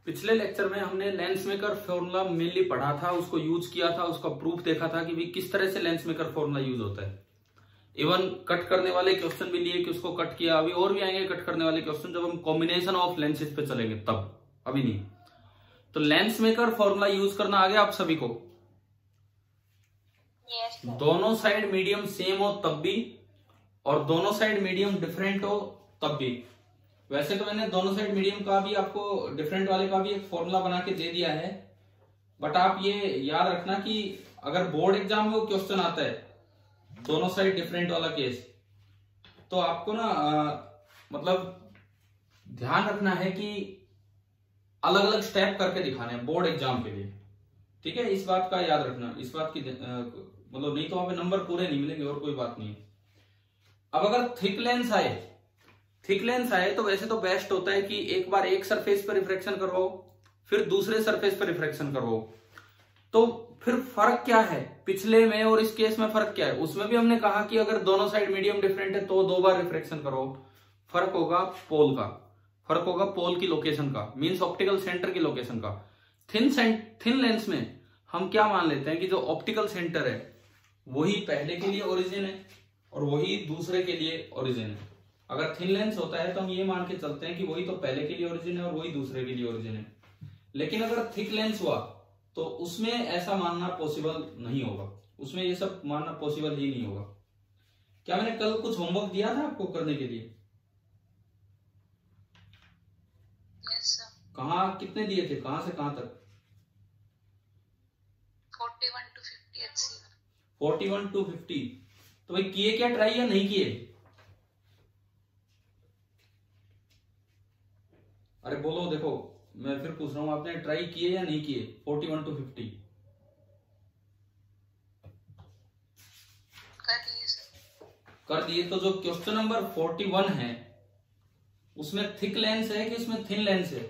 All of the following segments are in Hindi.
पिछले लेक्चर में हमने लेंस मेकर फॉर्मूला मेनली पढ़ा था, उसको यूज किया था, उसका प्रूफ देखा था कि भाई किस तरह से लेंस मेकर फॉर्मूला यूज होता है। इवन कट करने वाले क्वेश्चन भी लिए कि उसको कट किया। अभी और भी आएंगे कट करने वाले क्वेश्चन जब हम कॉम्बिनेशन ऑफ लेंसेज पे चलेंगे तब, अभी नहीं। तो लेंस मेकर फॉर्मूला यूज करना आ गया आप सभी को? दोनों साइड मीडियम सेम हो तब भी, और दोनों साइड मीडियम डिफरेंट हो तब भी। वैसे तो मैंने दोनों साइड मीडियम का भी आपको डिफरेंट वाले का भी एक फॉर्मूला बना के दे दिया है, बट आप ये याद रखना कि अगर बोर्ड एग्जाम में वो क्वेश्चन आता है दोनों साइड डिफरेंट वाला केस, तो आपको ना मतलब ध्यान रखना है कि अलग अलग स्टेप करके दिखाने हैं बोर्ड एग्जाम के लिए, ठीक है? इस बात का याद रखना, इस बात की मतलब नहीं तो वहां पे नंबर पूरे नहीं मिलेंगे और कोई बात नहीं। अब अगर थिक लेंस आए तो वैसे तो बेस्ट होता है कि एक बार एक सरफेस पर रिफ्रैक्शन करवाओ, फिर दूसरे सरफेस पर रिफ्रैक्शन करवाओ। तो फिर फर्क क्या है पिछले में और इस केस में? फर्क क्या है? उसमें भी हमने कहा कि अगर दोनों साइड मीडियम डिफरेंट है तो 2 बार रिफ्रैक्शन करवाओ। फर्क होगा पोल का, फर्क होगा पोल की लोकेशन का, मींस ऑप्टिकल सेंटर की लोकेशन का। थिन लेंस में हम क्या मान लेते हैं कि जो ऑप्टिकल सेंटर है वही पहले के लिए ओरिजिन है और वही दूसरे के लिए ओरिजिन है। अगर थिन लेंस होता है तो हम ये मान के चलते हैं कि वही तो पहले के लिए ओरिजिन है और वही दूसरे के लिए ओरिजिन है। लेकिन अगर थिक लेंस हुआ तो उसमें ऐसा मानना पॉसिबल नहीं होगा, उसमें ये सब मानना पॉसिबल ही नहीं होगा। क्या मैंने कल कुछ होमवर्क दिया था आपको करने के लिए? Yes sir. कहाँ कितने दिए थे, कहां से कहां तक? 41 to 50 HC। 41 to 50। तो भाई किए क्या ट्राई या नहीं किए? अरे बोलो, देखो मैं फिर पूछ रहा हूं, आपने ट्राई किए या नहीं किए 41 to 50? कर दिए सर। कर दिए। तो जो क्वेश्चन नंबर 41 है उसमें थिक लेंस है कि उसमें थिन लेंस है?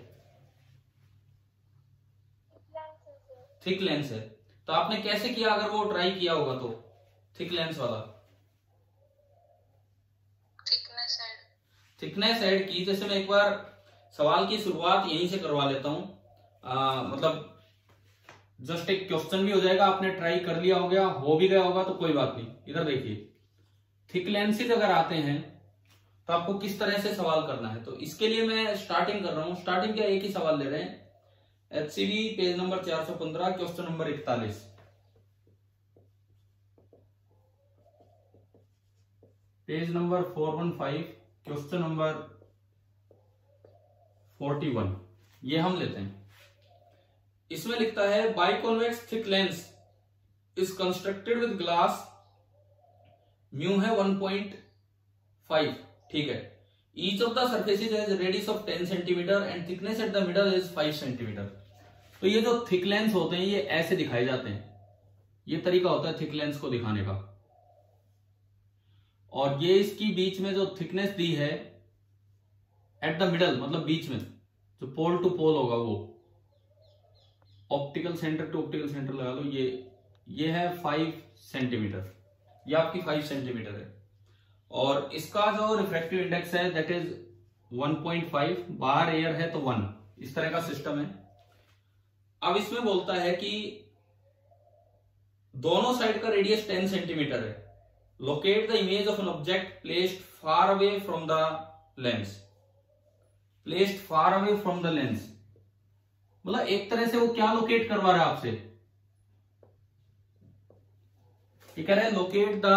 थिक लेंस है। तो आपने कैसे किया अगर वो ट्राई किया होगा तो थिक लेंस वाला? थिकनेस ऐड की। जैसे मैं एक बार सवाल की शुरुआत यहीं से करवा लेता हूं, मतलब जस्ट एक क्वेश्चन भी हो जाएगा, आपने ट्राई कर लिया हो गया, हो भी गया होगा तो कोई बात नहीं। इधर देखिए, थिक लेंसेज अगर आते हैं तो आपको किस तरह से सवाल करना है। तो इसके लिए मैं स्टार्टिंग कर रहा हूं। स्टार्टिंग क्या, एक ही सवाल ले रहे हैं, HCV page number 415 question number 41, page number 415 question number 41, ये हम लेते हैं। इसमें लिखता है biconvex thick lens is constructed with glass, mu है 1.5, ठीक है। Each of the surfaces has radius of 10 centimetre and thickness at the middle is 5 centimetre. तो ये जो थिक लेंस होते हैं ये ऐसे दिखाए जाते हैं, ये तरीका होता है थिक लेंस को दिखाने का। और ये इसकी बीच में जो थिकनेस दी है एट द मिडल, मतलब बीच में जो पोल टू पोल होगा वो optical centre to optical centre लगा लो, ये है 5 सेंटीमीटर, ये आपकी 5 सेंटीमीटर है। और इसका जो रिफ्रैक्टिव इंडेक्स है दैट इज 1.5, बाहर एयर है तो 1, इस तरह का सिस्टम है। अब इसमें बोलता है कि दोनों साइड का रेडियस 10 सेंटीमीटर है। Locate the image of an object placed far away from the lens. Placed far away from the lens मतलब एक तरह से वो क्या लोकेट करवा रहा है आपसे, ये कह रहा है locate the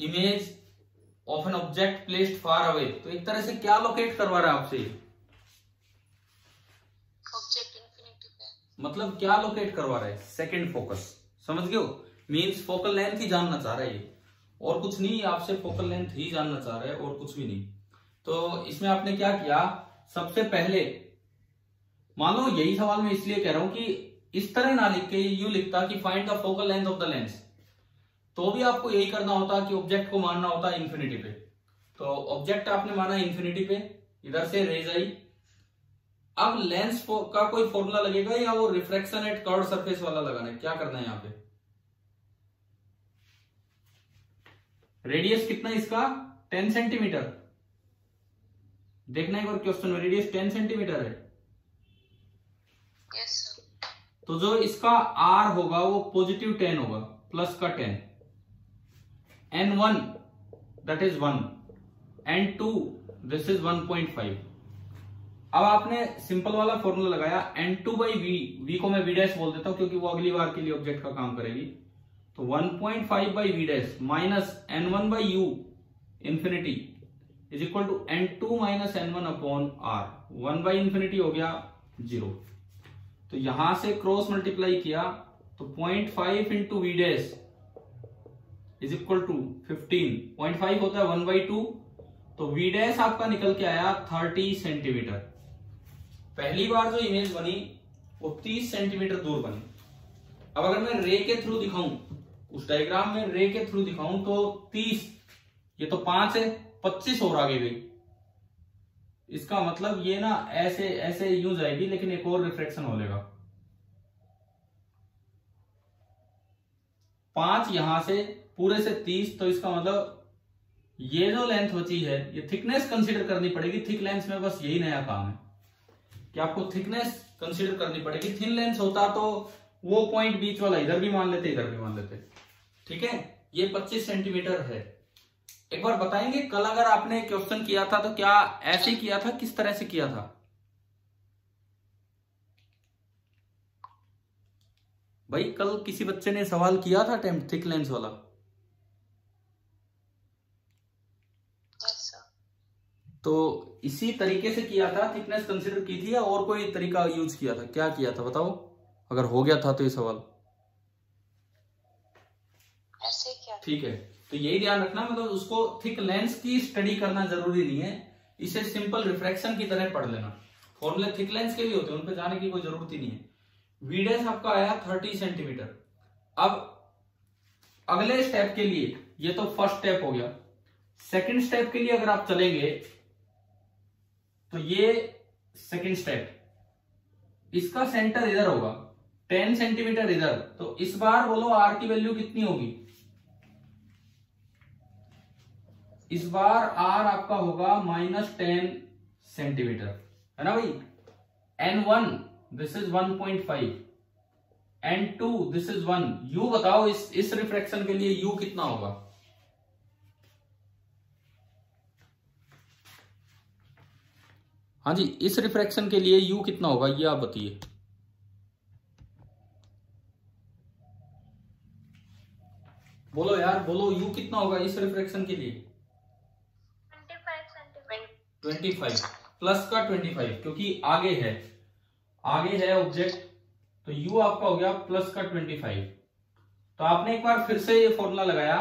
image of an object placed far away. तो एक तरह से क्या लोकेट करवा रहा है आपसे, ऑब्जेक्ट इंफिनिटी पे। मतलब क्या लोकेट करवा रहा है? सेकंड फोकस, समझ गए हो? मींस फोकल लेंथ ही जानना चाह रहा है ये, और कुछ नहीं, आपसे फोकल लेंथ ही जानना चाह रहा है और कुछ भी नहीं। तो इसमें आपने क्या किया, सबसे पहले मान लो यही सवाल मैं इसलिए कह रहा हूं कि इस तरह ना लिख के यूं लिखता कि find the focal length of the lens, तो भी आपको यही करना होता कि ऑब्जेक्ट को मानना होता इंफिनिटी पे। तो ऑब्जेक्ट आपने माना इंफिनिटी पे, इधर से रेज आई। अब लेंस का कोई फॉर्मूला लगेगा या वो रिफ्रैक्शन एट कर्व्ड सरफेस वाला लगाना है? क्या करना है यहाँ पे? रेडियस कितना इसका? 10 सेंटीमीटर। देखना एक बार क्वेश्चन में, रेडियस 10 सेंटीमीटर है। Yes, sir. तो जो इसका R होगा वो पॉजिटिव 10 होगा, प्लस का 10, N1 that is 1, N2 this is 1.5। अब आपने सिंपल वाला फॉर्मूला लगाया, N2 बाई V को मैं V डैश बोल देता हूं क्योंकि वो अगली बार के लिए ऑब्जेक्ट का काम करेगी। तो 1.5 by V dash minus N1 by U infinity is equal to N2 minus N1 upon R। 1 by infinity हो गया 0। तो यहां से क्रॉस मल्टीप्लाई किया तो 0.5 into V dash is equal to 15। 0.5 होता है 1/2, तो V डैश आपका निकल के आया 30 सेंटीमीटर। पहली बार जो इमेज बनी वो 30 सेंटीमीटर दूर बनी। अब अगर मैं रे के थ्रू दिखाऊं, उस डायग्राम में रे के थ्रू दिखाऊं तो 30, ये तो 5 है, 25 और आगे गई। इसका मतलब ये ना ऐसे ऐसे यूं जाएगी, लेकिन एक और रिफ्लेक्शन हो लेगा। 5 यहां से पूरे से 30, तो इसका मतलब ये जो लेंथ बची है ये थिकनेस कंसीडर करनी पड़ेगी। थिक लेंथ में बस यही नया काम है कि आपको थिकनेस कंसीडर करनी पड़ेगी। थिन लेंथ होता तो वो पॉइंट बीच वाला इधर भी मान लेते, इधर भी मान लेते। ठीक है, ये 25 सेंटीमीटर है। एक बार बताएंगे कल अगर आपने क्वेश्चन किया था तो क्या ऐसे किया था, किस तरह से किया था? भाई कल किसी बच्चे ने सवाल किया था अटेम्प्ट थिक लेंस वाला? तो इसी तरीके से किया था, थिकनेस कंसीडर की थी या और कोई तरीका यूज किया था? क्या किया था बताओ, अगर हो गया था तो ये सवाल। ऐसे क्या? ठीक है, तो यही ध्यान रखना, मतलब उसको थिक लेंस की स्टडी करना जरूरी नहीं है, इसे सिंपल रिफ्रैक्शन की तरह पढ़ लेना। फॉर्मूले थिक लेंस के भी होते हैं, उन पे जाने की कोई जरूरत ही नहीं है। V डैश आपका आया 30 सेंटीमीटर। अब अगले स्टेप के लिए, ये तो फर्स्ट स्टेप हो गया, सेकंड स्टेप के लिए अगर आप चलेंगे तो ये सेकंड स्टेप, इसका सेंटर इधर होगा, 10 सेंटीमीटर इधर। तो इस बार बोलो R की वैल्यू कितनी होगी? इस बार R आपका होगा -10 सेंटीमीटर, है ना भाई। N1 this is 1.5, N2 this is 1। U बताओ इस रिफ्रैक्शन के लिए U कितना होगा? हाँ जी, इस रिफ्रैक्शन के लिए U कितना होगा ये आप बताइए। बोलो यार, बोलो U कितना होगा इस रिफ्रैक्शन के लिए? 25 सेंटीमीटर। 25 प्लस का 25, क्योंकि आगे है ऑब्जेक्ट, तो U आपका हो गया प्लस का 25। तो आपने एक बार फिर से ये फॉर्मूला लगाया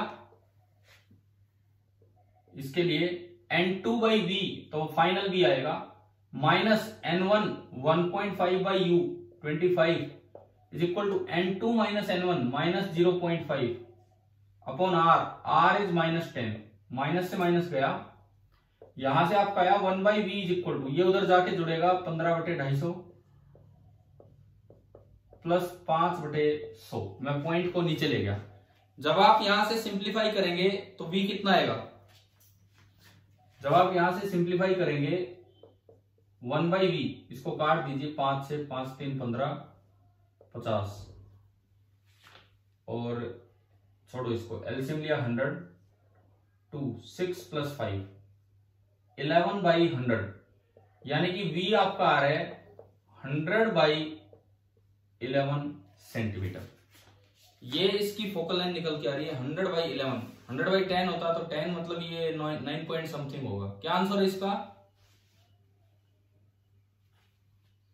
इसके लिए, N2 बाई V, तो फाइनल V आएगा, minus N1 1.5 by U 25 is equal to N2 minus N1 minus 0.5 upon R is -10। Minus से माइनस गया, यहां से आपका आया 1 by V is equal to, ये उधर जाके जुड़ेगा 15/250 प्लस 5/100। मैं पॉइंट को नीचे ले गया। जब आप यहां से सिंप्लीफाई करेंगे तो V कितना आएगा? जब आप यहां से सिंप्लीफाई करेंगे 1 बाई V, इसको काट दीजिए, 5 से 5 3 15 50, और छोड़ो इसको, एलसीएम लिया 100, 2 6 प्लस 5 11 बाई 100, यानी कि V आपका आ रहा है 100 बाई 11 सेंटीमीटर। ये इसकी फोकल लेंथ निकल के आ रही है 100 बाई 11। 100 बाई 10 होता तो 10 मतलब ये 9 पॉइंट समथिंग होगा। क्या आंसर है इसका?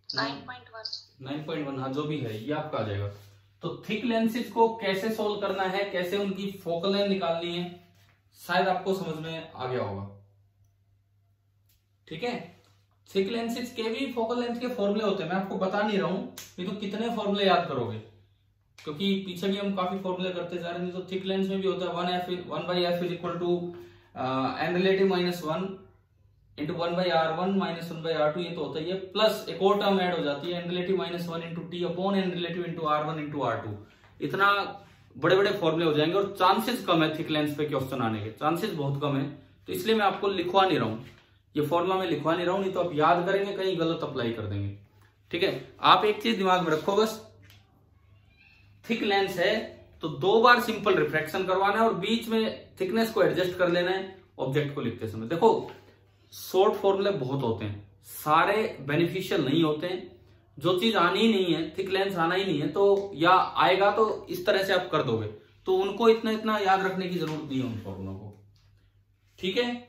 9.1। हाँ, जो भी है ये आपका आ जाएगा। तो थिक लेंसेज को कैसे सोल्व करना है, कैसे उनकी फोकल लेंथ निकालनी है, शायद आपको समझ में आ गया होगा। ठीक है, थिक लेंसेज के भी फोकल लेंथ के फॉर्मूले होते हैं, मैं आपको बता नहीं रहा हूं, नहीं तो कितने फॉर्मूले याद करोगे, क्योंकि पीछे भी हम काफी फॉर्मूले करते जा रहे हैं। तो थिक लेंस में भी होता है 1/f is equal to n relative -1 into 1/r1 -1/r2, ये तो होता ही है, प्लस एक और टर्म ऐड हो जाती है n relative -1 into t upon n relative into r1 into r2। इतना बड़े बड़े फॉर्मूले हो जाएंगे और चांसेस कम है थिक लेंस पे क्वेश्चन आने के, चांसेस बहुत कम है। तो इसलिए मैं आपको लिखवा नहीं रहा हूं, ये फॉर्मूला में लिखवा नहीं रहा हूं, नहीं तो आप याद करेंगे कहीं गलत अप्लाई कर देंगे। ठीक है, आप एक चीज दिमाग में रखो बस, थिक लेंस है तो 2 बार सिंपल रिफ्रैक्शन करवाना है और बीच में थिकनेस को एडजस्ट कर लेना है ऑब्जेक्ट को लिखते समय। देखो शॉर्ट फॉर्मूले बहुत होते हैं, सारे बेनिफिशियल नहीं होते हैं। जो चीज आनी ही नहीं है, थिक लेंस आना ही नहीं है, तो या आएगा तो इस तरह से आप कर दोगे, तो उनको इतना इतना याद रखने की जरूरत नहीं है उन फॉर्मूलों को। ठीक है,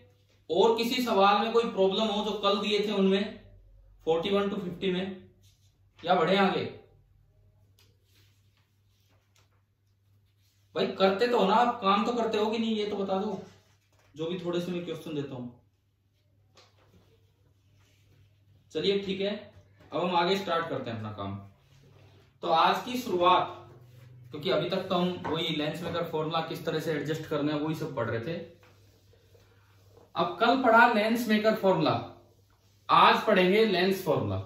और किसी सवाल में कोई प्रॉब्लम हो जो कल दिए थे उनमें 41 to 50 में, या बढ़े आगे? भाई करते तो हो ना आप, काम तो करते हो कि नहीं, ये तो बता दो, जो भी थोड़े से मैं क्वेश्चन देता हूं। चलिए ठीक है, अब हम आगे स्टार्ट करते हैं अपना काम। तो आज की शुरुआत, क्योंकि अभी तक तो हम वही लेंस मेकर फॉर्मूला किस तरह से एडजस्ट करना है वही सब पढ़ रहे थे। अब कल पढ़ा लेंस मेकर फॉर्मूला, आज पढ़ेंगे लेंस फॉर्मूला।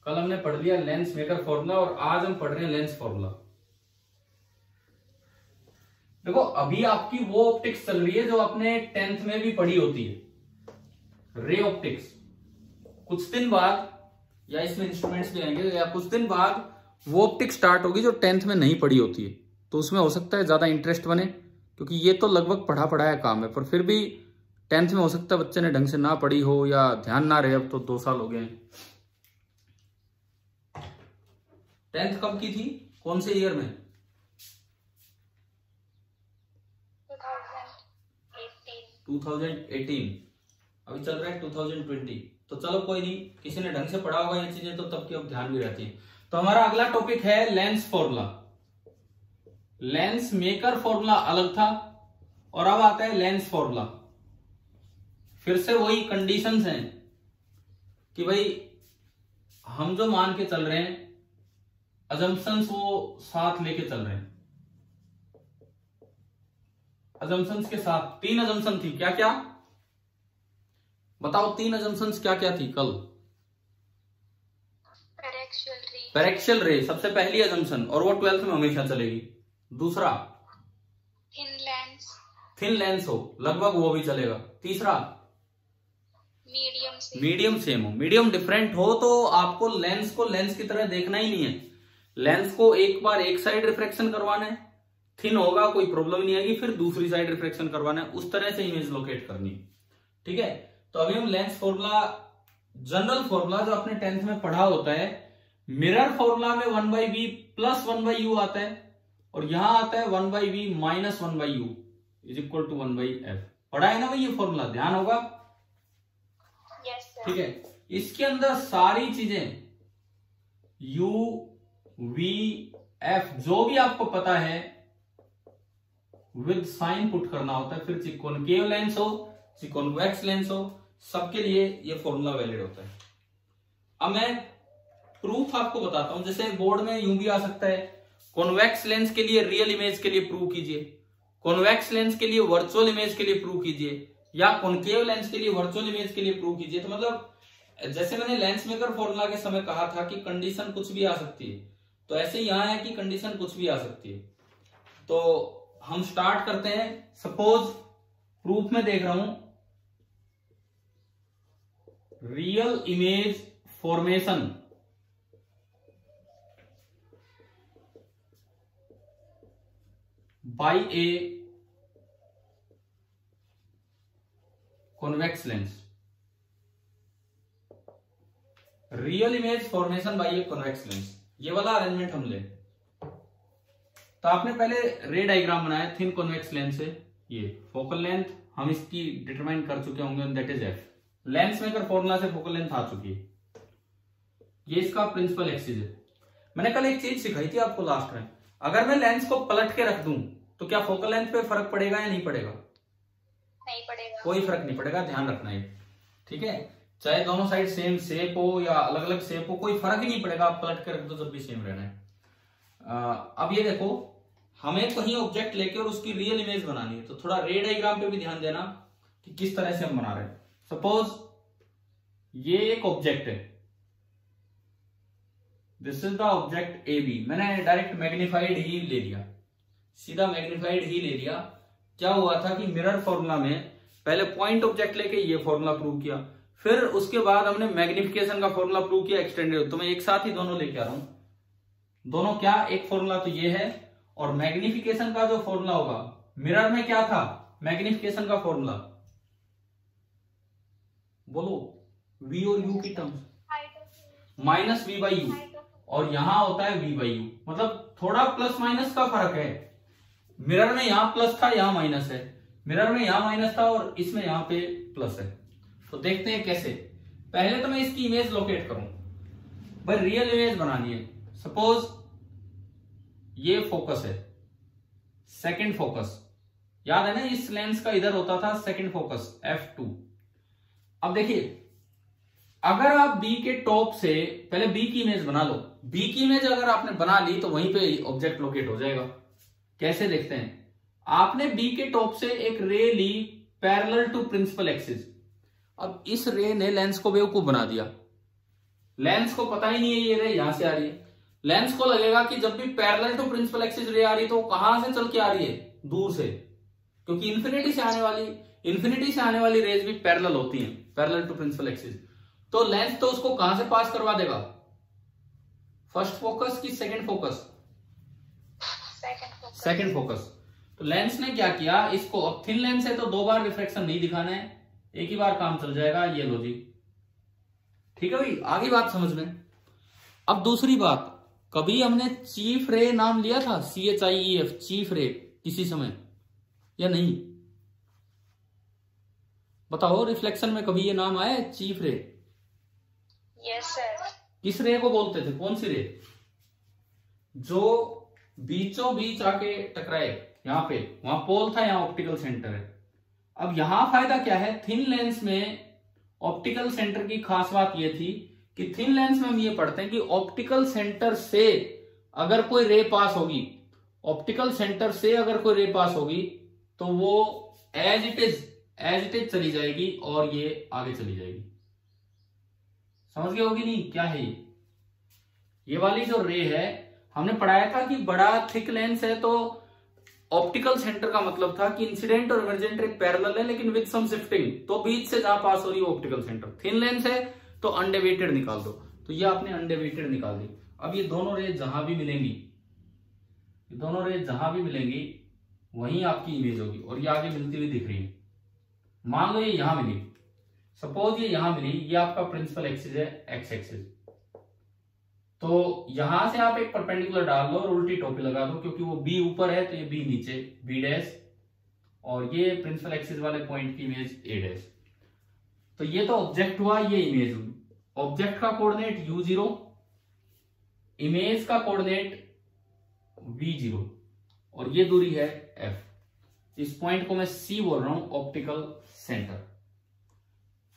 कल हमने पढ़ लिया लेंस मेकर फॉर्मूला और आज हम पढ़ रहे हैं लेंस फॉर्मूला। देखो अभी आपकी वो ऑप्टिक्स चल रही है जो आपने 10th में भी पढ़ी होती है, रे ऑप्टिक्स। कुछ दिन बाद, या इसमें इंस्ट्रूमेंट्स भी आएंगे, या कुछ दिन बाद वो ऑप्टिक्स स्टार्ट होगी जो 10th में नहीं पढ़ी होती है, तो उसमें हो सकता है ज्यादा इंटरेस्ट बने, क्योंकि ये तो लगभग पढ़ा पढ़ाया काम है, पर फिर भी 10th में हो सकता है बच्चे ने ढंग से ना पढ़ी हो या ध्यान ना रहे। अब तो 2 साल हो गए हैं। 10th कब की थी, कौन से ईयर में? 2018। अभी चल रहा है 2020। तो चलो कोई नहीं, किसी ने ढंग से पढ़ा होगा ये चीजें तो तब की अब ध्यान भी रहती है। तो हमारा अगला टॉपिक है lens formula. Lens maker formula अलग था और अब आता है लेंस फॉर्मूला। फिर से वही कंडीशंस हैं कि भाई हम जो मान के चल रहे हैं अजम्पशंस वो साथ लेके चल रहे हैं। अजम्पशंस के साथ 3 अजम्पशन थी, क्या क्या बताओ? 3 अजम्पशंस क्या क्या थी कल? पैरेक्शियल रे सबसे पहली अजम्पशन, और वो 12th में हमेशा चलेगी। दूसरा थिन लेंस हो, लगभग वो भी चलेगा। तीसरा मीडियम सेम हो। मीडियम डिफरेंट हो तो आपको लेंस को लेंस की तरह देखना ही नहीं है, लेंस को एक बार एक साइड रिफ्रैक्शन करवाना है, थिन होगा कोई प्रॉब्लम नहीं आएगी, फिर दूसरी साइड रिफ्रैक्शन करवाना है, उस तरह से इमेज लोकेट करनी है। ठीक है, तो अभी हम लेंस फॉर्मूला, जनरल फॉर्मूला जो आपने 10th में पढ़ा होता है, मिरर फॉर्मूला में 1/v प्लस 1/u आता है, और यहां आता है 1/v minus 1/u is equal to 1/f। पढ़ा है ना भाई ये फॉर्मूला, ध्यान होगा। ठीक है, इसके अंदर सारी चीजें u v f जो भी आपको पता है विद साइन पुट करना होता है, फिर कॉनकेव लेंस हो कॉन्वेक्स लेंस हो, सबके लिए ये फॉर्मूला वैलिड होता है। अब मैं प्रूफ आपको बताता हूं, जैसे बोर्ड में यूं भी आ सकता है, कॉन्वेक्स लेंस के लिए रियल इमेज के लिए प्रूव कीजिए, कॉन्वेक्स लेंस के लिए वर्चुअल इमेज के लिए प्रूव कीजिए, या कॉनकेव लेंस के लिए वर्चुअल इमेज के लिए प्रूव कीजिए। तो मतलब जैसे मैंने लेंस मेकर फॉर्मूला के समय कहा था कि कंडीशन कुछ भी आ सकती है, तो ऐसे यहां है कि कंडीशन कुछ भी आ सकती है। तो हम स्टार्ट करते हैं। सपोज प्रूफ में देख रहा हूं, real image formation by a convex lens, real image formation by a convex lens, ये वाला अरेंजमेंट हम ले। तो आपने पहले रे डायग्राम बनाया थिन कॉन्वेक्स लेंस से, ये फोकल लेंथ हम इसकी डिटरमाइन कर चुके होंगे, that is F. Lens maker formula से फोकल लेंथ आ चुकी है, ये इसका प्रिंसिपल एक्सिस है। मैंने कल एक चीज सिखाई थी आपको लास्ट में, अगर मैं लेंस को पलट के रख दूं तो क्या फोकल लेंथ पे फर्क पड़ेगा या नहीं पड़ेगा? नहीं पड़ेगा, कोई फर्क नहीं पड़ेगा, ध्यान रखना है। ठीक है, चाहे दोनों साइड सेम शेप हो या अलग अलग शेप हो, कोई फर्क ही नहीं पड़ेगा, आप पलट के रख दो जब भी सेम रहना है। अब ये देखो, हमें कहीं ऑब्जेक्ट लेके और उसकी रियल इमेज बनानी है, तो थोड़ा रे डायग्राम पे भी ध्यान देना कि किस तरह से हम बना रहे हैं। सपोज ये एक ऑब्जेक्ट है, this is the object A B, मैंने डायरेक्ट मैग्नीफाइड ही ले लिया, सीधा मैग्नीफाइड ही ले लिया। क्या हुआ था कि मिरर फॉर्मूला में पहले पॉइंट ऑब्जेक्ट लेके ये फॉर्मूला प्रूव किया, फिर उसके बाद हमने मैग्निफिकेशन का फॉर्मूला प्रूव किया एक्सटेंडेड। तो मैं एक साथ ही दोनों लेके आ रहा हूं। दोनों क्या, एक फॉर्मूला तो ये है, और मैग्निफिकेशन का जो फॉर्मूला होगा, मिरर में क्या था मैग्निफिकेशन का फॉर्मूला, बोलो, v और u की terms, minus v by U, और यहां होता है v बाई यू, मतलब थोड़ा प्लस माइनस का फर्क है। मिरर में यहां प्लस था, यहां माइनस है, मिरर में यहां माइनस था और इसमें यहां पे प्लस है। तो देखते हैं कैसे। पहले तो मैं इसकी इमेज लोकेट करूं, भाई रियल इमेज बनानी है। सपोज ये फोकस है, सेकंड फोकस, याद है ना इस लेंस का इधर होता था सेकंड फोकस f2। अब देखिए, अगर आप B के टॉप से पहले B की इमेज बना लो, B की इमेज अगर आपने बना ली तो वहीं पे ऑब्जेक्ट लोकेट हो जाएगा। कैसे देखते हैं, आपने B के टॉप से एक रे ली पैरेलल टू प्रिंसिपल एक्सिस। अब इस रे ने लेंस को बेवकूफ बना दिया, लेंस को पता ही नहीं है ये रे यहां से आ रही है। लेंस को लगेगा कि जब भी पैरेलल टू प्रिंसिपल एक्सिस रे आ रही है तो कहां से चल के आ रही है, दूर से, क्योंकि इन्फिनिटी से आने वाली रेज भी पैरेलल होती हैं, पैरेलल टू प्रिंसिपल एक्सिस। तो लेंस तो उसको कहां से पास करवा देगा, फर्स्ट फोकस की सेकंड फोकस, सेकंड फोकस। तो लेंस ने क्या किया, इसको, अब थिन लेंस है तो 2 बार रिफ्रैक्शन नहीं दिखाना है, एक ही बार काम चल जाएगा, ये लो जी, ठीक है भाई, आगे बात समझ में। अब दूसरी बात, कभी हमने चीफ रे नाम लिया था, CHIEF, चीफ रे, किसी समय या नहीं, बताओ, रिफ्लेक्शन में कभी ये नाम आया है चीफ रे? Yes sir. किस रे को बोलते थे, कौन सी रे, जो बीचों बीच आके टकराए, यहां पे, वहां पोल था, यहां ऑप्टिकल सेंटर है। अब यहां फायदा क्या है, थिन लेंस में ऑप्टिकल सेंटर की खास बात यह थी कि थिन लेंस में हम ये पढ़ते हैं कि ऑप्टिकल सेंटर से अगर कोई रे पास होगी, ऑप्टिकल सेंटर से अगर कोई रे पास होगी तो वो एज इट इज चली जाएगी और ये आगे चली जाएगी। समझ गए होगी नहीं क्या है ये वाली जो रे है, हमने पढ़ाया था कि बड़ा थिक लेंस है तो ऑप्टिकल सेंटर का मतलब था कि इंसिडेंट और इमर्जेंट रे पैरेलल है लेकिन विद सम शिफ्टिंग, तो बीच से जहां पास हो रही है ऑप्टिकल सेंटर। थिन लेंस है तो अनडेविएटेड निकाल दो, तो ये आपने अनडेविएटेड निकाल दी। अब ये दोनों रे जहां भी मिलेंगी, वहीं आपकी इमेज होगी, और ये आगे मिलती हुई दिख रही है। मान लो ये यहां मिली, सपोज ये यहां मिली, ये आपका प्रिंसिपल एक्सिस है, एक्स एक्सिस, तो यहां से आप एक परपेंडिकुलर डाल लो और उल्टी टोपी लगा दो, क्योंकि वो B ऊपर है तो ये B नीचे, B डैश, और ये प्रिंसिपल एक्सिस वाले पॉइंट की इमेज A डैश। तो ये तो ऑब्जेक्ट हुआ, ये इमेज हुई। ऑब्जेक्ट का कोऑर्डिनेट u0, इमेज का कोऑर्डिनेट v0, और ये दूरी है f। इस पॉइंट को मैं C बोल रहा हूं, ऑप्टिकल सेंटर।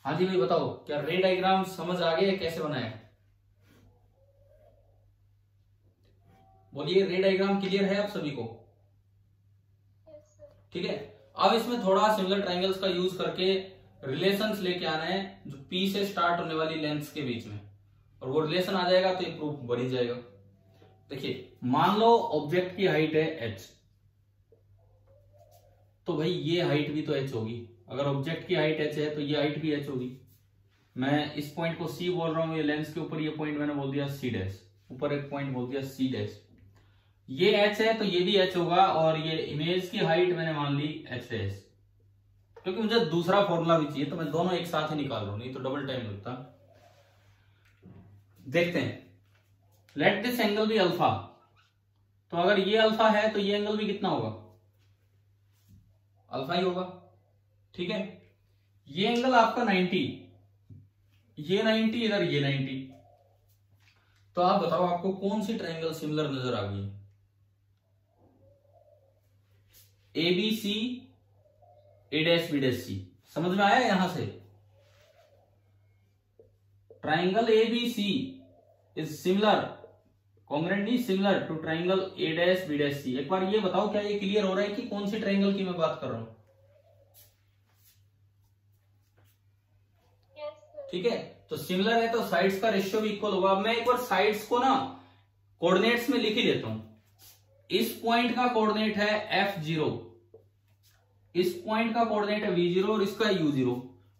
हाँ जी भाई बताओ, क्या रे डायग्राम समझ आ गया कैसे बनाया, बोलिए, रे डायग्राम क्लियर है आप सभी को? ठीक है। अब इसमें थोड़ा सिमिलर ट्रायंगल्स का यूज करके रिलेशंस लेके आना है जो P से स्टार्ट होने वाली लेंस के बीच में, और वो रिलेशन आ जाएगा तो ये प्रूफ बढ़ ही जाएगा। देखिए, मान लो ऑब्जेक्ट की हाइट है h, तो भाई ये हाइट भी तो h होगी। अगर ऑब्जेक्ट की हाइट h है तो ये हाइट भी h होगी। मैं इस पॉइंट को C बोल रहा हूं, ये लेंस के ऊपर ये पॉइंट मैंने बोल दिया C डैश, ऊपर एक पॉइंट बोल दिया C डैश। ये h है तो ये भी h होगा, और ये इमेज की हाइट मैंने मान ली h डैश, क्योंकि मुझे दूसरा फॉर्मूला भी चाहिए तो मैं दोनों एक साथ ही निकाल रहा हूं, नहीं तो डबल टाइम लगता। देखते हैं, let this angle B alpha, तो अगर ये अल्फा है तो ये एंगल भी कितना होगा, अल्फा ही होगा, ठीक है। ये एंगल आपका 90, ये 90, इधर ये 90, तो आप बताओ आपको कौन सी ट्रायंगल सिमिलर नजर आ गई? ABC, A dash B dash C, समझ में आया यहां से? Triangle ABC is similar, congruent नहीं, similar to triangle A dash B dash C। एक बार ये बताओ, क्या ये क्लियर हो रहा है कि कौन सी ट्राइंगल की मैं बात कर रहा हूं? ठीक है, तो सिमिलर है तो साइड्स का रेशियो भी इक्वल होगा। अब मैं एक बार साइड्स को ना कोऑर्डिनेट्स में लिख ही देता हूं। इस पॉइंट का कोऑर्डिनेट है F0, इस पॉइंट का कोऑर्डिनेट है V0 और इसका U0।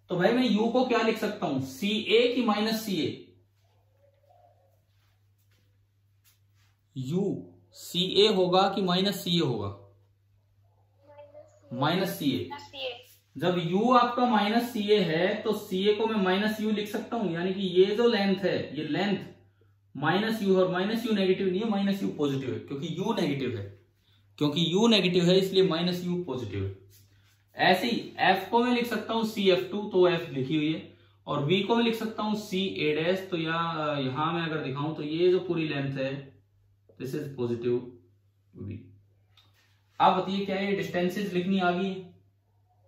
तो भाई मैं u को क्या लिख सकता हूं, सी ए की माइनस सी ए, u सी ए होगा कि माइनस सी ए होगा, माइनस सी ए। जब u आपका माइनस सी ए है तो सी ए को मैं माइनस यू लिख सकता हूं, यानी कि ये जो लेंथ है, ये लेंथ माइनस यू, और माइनस यू नेगेटिव नहीं है, माइनस यू पॉजिटिव है, क्योंकि u नेगेटिव है, क्योंकि u नेगेटिव है इसलिए माइनस यू पॉजिटिव है। ऐसे ही f को मैं लिख सकता हूं CF2, तो f लिखी हुई है, और v को मैं लिख सकता हूं CA डैश, तो यहां मैं अगर दिखाऊं तो ये जो पूरी लेंथ है दिस इज पॉजिटिव v। आप बताइए क्या ये डिस्टेंसेस लिखनी आ गई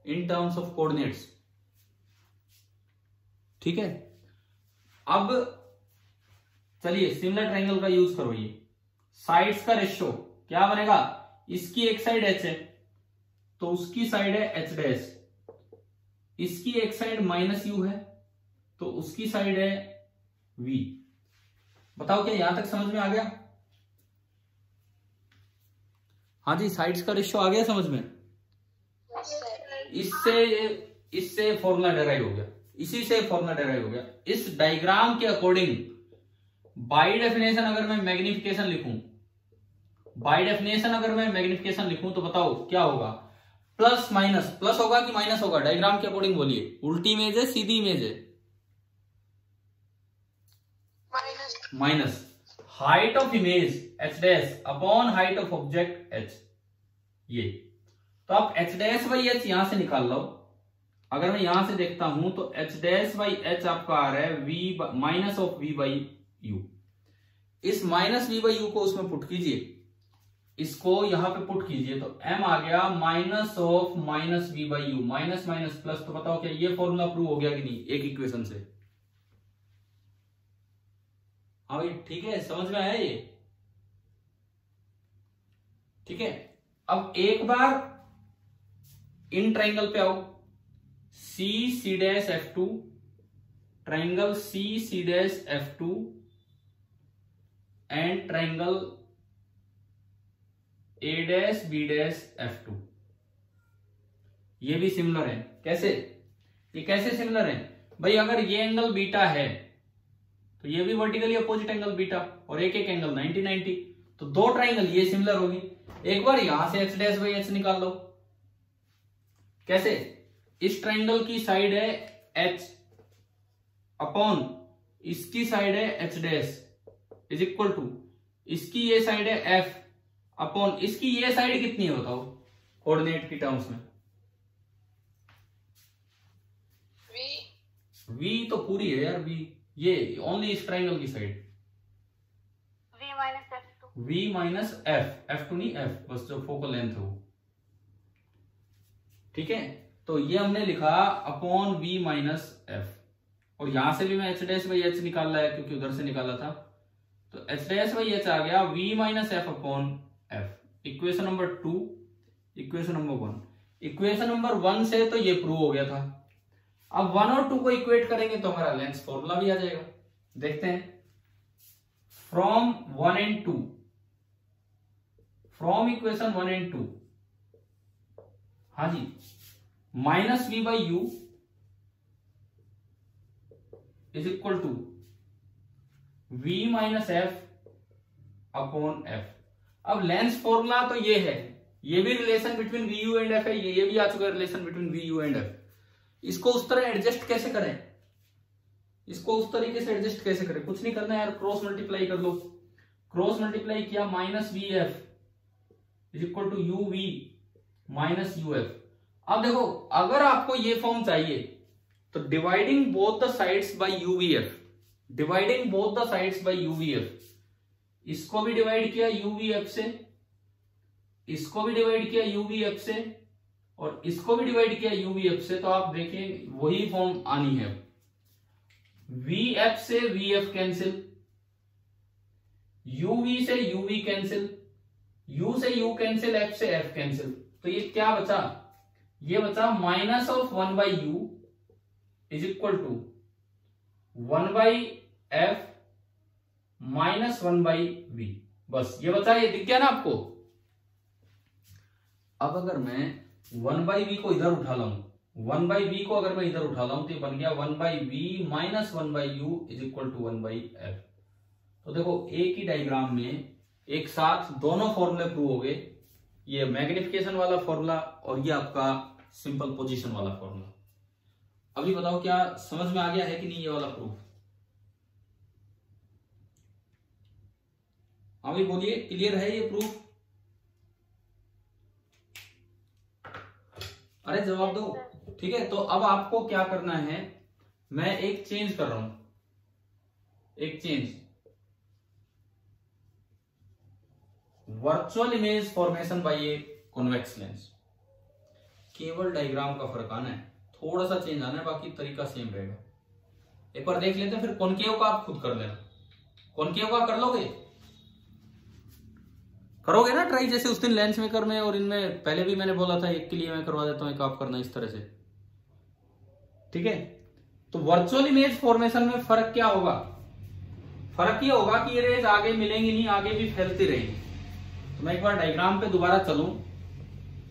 इन टर्म्स ऑफ कोऑर्डिनेट्स, ठीक है। अब चलिए सिमिलर ट्रायंगल का यूज करो, ये साइड्स का रेशियो क्या बनेगा, इसकी एक साइड h है तो उसकी साइड है h डैश, इसकी एक साइड माइनस यू है तो उसकी साइड है v। बताओ क्या यहां तक समझ में आ गया? हाँ जी, साइड्स का रेशियो आ गया समझ में। इससे फॉर्मूला डेराइव हो गया, इसी से फॉर्मूला डेराइव हो गया। इस डायग्राम के अकॉर्डिंग बाय डेफिनेशन अगर मैं मैग्निफिकेशन लिखूं, बाय डेफिनेशन अगर मैं मैग्निफिकेशन लिखूं तो बताओ क्या होगा, प्लस माइनस, प्लस होगा कि माइनस होगा, डायग्राम के अकॉर्डिंग बोलिए। उल्टी इमेज है सीधी इमेज है? Minus. Height of image h dash upon height of object h, ये तो आप h डैश बाई h यहां से निकाल लो। अगर मैं यहां से देखता हूं तो h डैश बाई h आपका आ रहा है v minus of v by u। इस माइनस v बाई u को उसमें पुट कीजिए, इसको यहां पे पुट कीजिए, तो m आ गया minus of minus v by u, minus minus plus. तो बताओ क्या ये फॉर्मूला प्रूव हो गया कि नहीं एक इक्वेशन से? हाँ भाई ठीक है, समझ में आया ये? ठीक है। अब एक बार इन ट्राइंगल पे आओ, C C dash F2, triangle C C dash F2 and triangle A dash B dash F2, ये भी सिमिलर है। कैसे? ये कैसे सिमिलर है भाई? अगर ये एंगल बीटा है तो ये भी वर्टिकली अपोजिट एंगल बीटा, और एक एक एंगल 90 90, तो दो ट्राइंगल ये सिमिलर होगी। एक बार यहां से h डैश बाई h निकाल लो। कैसे? इस ट्राइंगल की साइड है h अपॉन इसकी साइड है h dash is equal to इसकी ये साइड है f अपॉन इसकी ये साइड कितनी है बताओ कोऑर्डिनेट की टर्म्स में? v तो पूरी है यार, v ये ओनली इस ट्राइंगल की साइड v माइनस f2 नहीं f, बस जो फोकल लेंथ है वो। ठीक है, तो ये हमने लिखा अपॉन v माइनस f, और यहां से भी मैं h डैश बाई h निकाल रहा है क्योंकि उधर से निकाला था, तो h डैश बाई h आ गया v minus f upon f। Equation number 2, equation number 1। Equation number 1 से तो ये प्रूव हो गया था। अब 1 और 2 को इक्वेट करेंगे तो हमारा लेंस फॉर्मूला भी आ जाएगा। देखते हैं, from 1 and 2, from equation 1 and 2, हाँ जी, minus v by you is equal to v minus f upon f. अब लेंस फॉर्मूला तो ये है, ये भी relation between v u and f है, ये भी आ चुका है relation between v u and f. इसको उस तरह एडजस्ट कैसे करें, इसको उस तरीके से एडजस्ट कैसे करें? कुछ नहीं करना यार, क्रॉस मल्टीप्लाई कर लो। क्रॉस मल्टीप्लाई किया, minus v f is equal to u v minus u f. अब देखो, अगर आपको ये फॉर्म चाहिए तो dividing both the sides by UVF, dividing both the sides by UVF, इसको भी डिवाइड किया यूवीएफ से, इसको भी डिवाइड किया यूवीएफ से, और इसको भी डिवाइड किया यूवीएफ से, तो आप देखें वही फॉर्म आनी है। वीएफ से वीएफ कैंसिल, यूवी से यूवी कैंसिल, यू से यू कैंसिल, एफ से एफ कैंसिल, तो ये क्या बचा? ये बचा minus of 1 by you is equal to 1 by F minus 1 by V. बस ये बचा, ये दिख गया ना आपको? अब अगर मैं 1 बाई वी को इधर उठा लाऊं 1 बाई वी को अगर मैं इधर उठा लाऊं तो ये बन गया 1 by V minus 1 by you is equal to 1 by F. तो देखो एक ही डायग्राम में एक साथ दोनों फॉर्मूले प्रूव हो गए, ये मैग्निफिकेशन वाला फॉर्मूला और ये आपका सिंपल पोजीशन वाला फॉर्मूला। अभी बताओ क्या समझ में आ गया है कि नहीं ये वाला प्रूफ? अभी बोलिए क्लियर है ये प्रूफ? अरे जवाब दो। ठीक है, तो अब आपको क्या करना है, मैं एक चेंज कर रहा हूं, एक change virtual image formation by a convex lens. केवल डायग्राम का फर्क आना है, थोड़ा सा चेंज आना है, बाकी तरीका सेम रहेगा। एक बार देख लेते हैं, फिर कॉनकेव का आप खुद कर लेना। कॉनकेव का कर लोगे, करोगे ना ट्राई, जैसे उस दिन लेंस मेकर में और इनमें पहले भी मैंने बोला था, एक के लिए मैं करवा देता हूं, एक आप करना इस तरह से। ठीक है, तो वर्चुअल इमेज फॉर्मेशन में फर्क क्या होगा? फर्क ये होगा कि ये रेज आगे मिलेंगी नहीं, आगे भी फैलती रहेंगी। तो मैं एक बार डायग्राम पे दोबारा चलूं,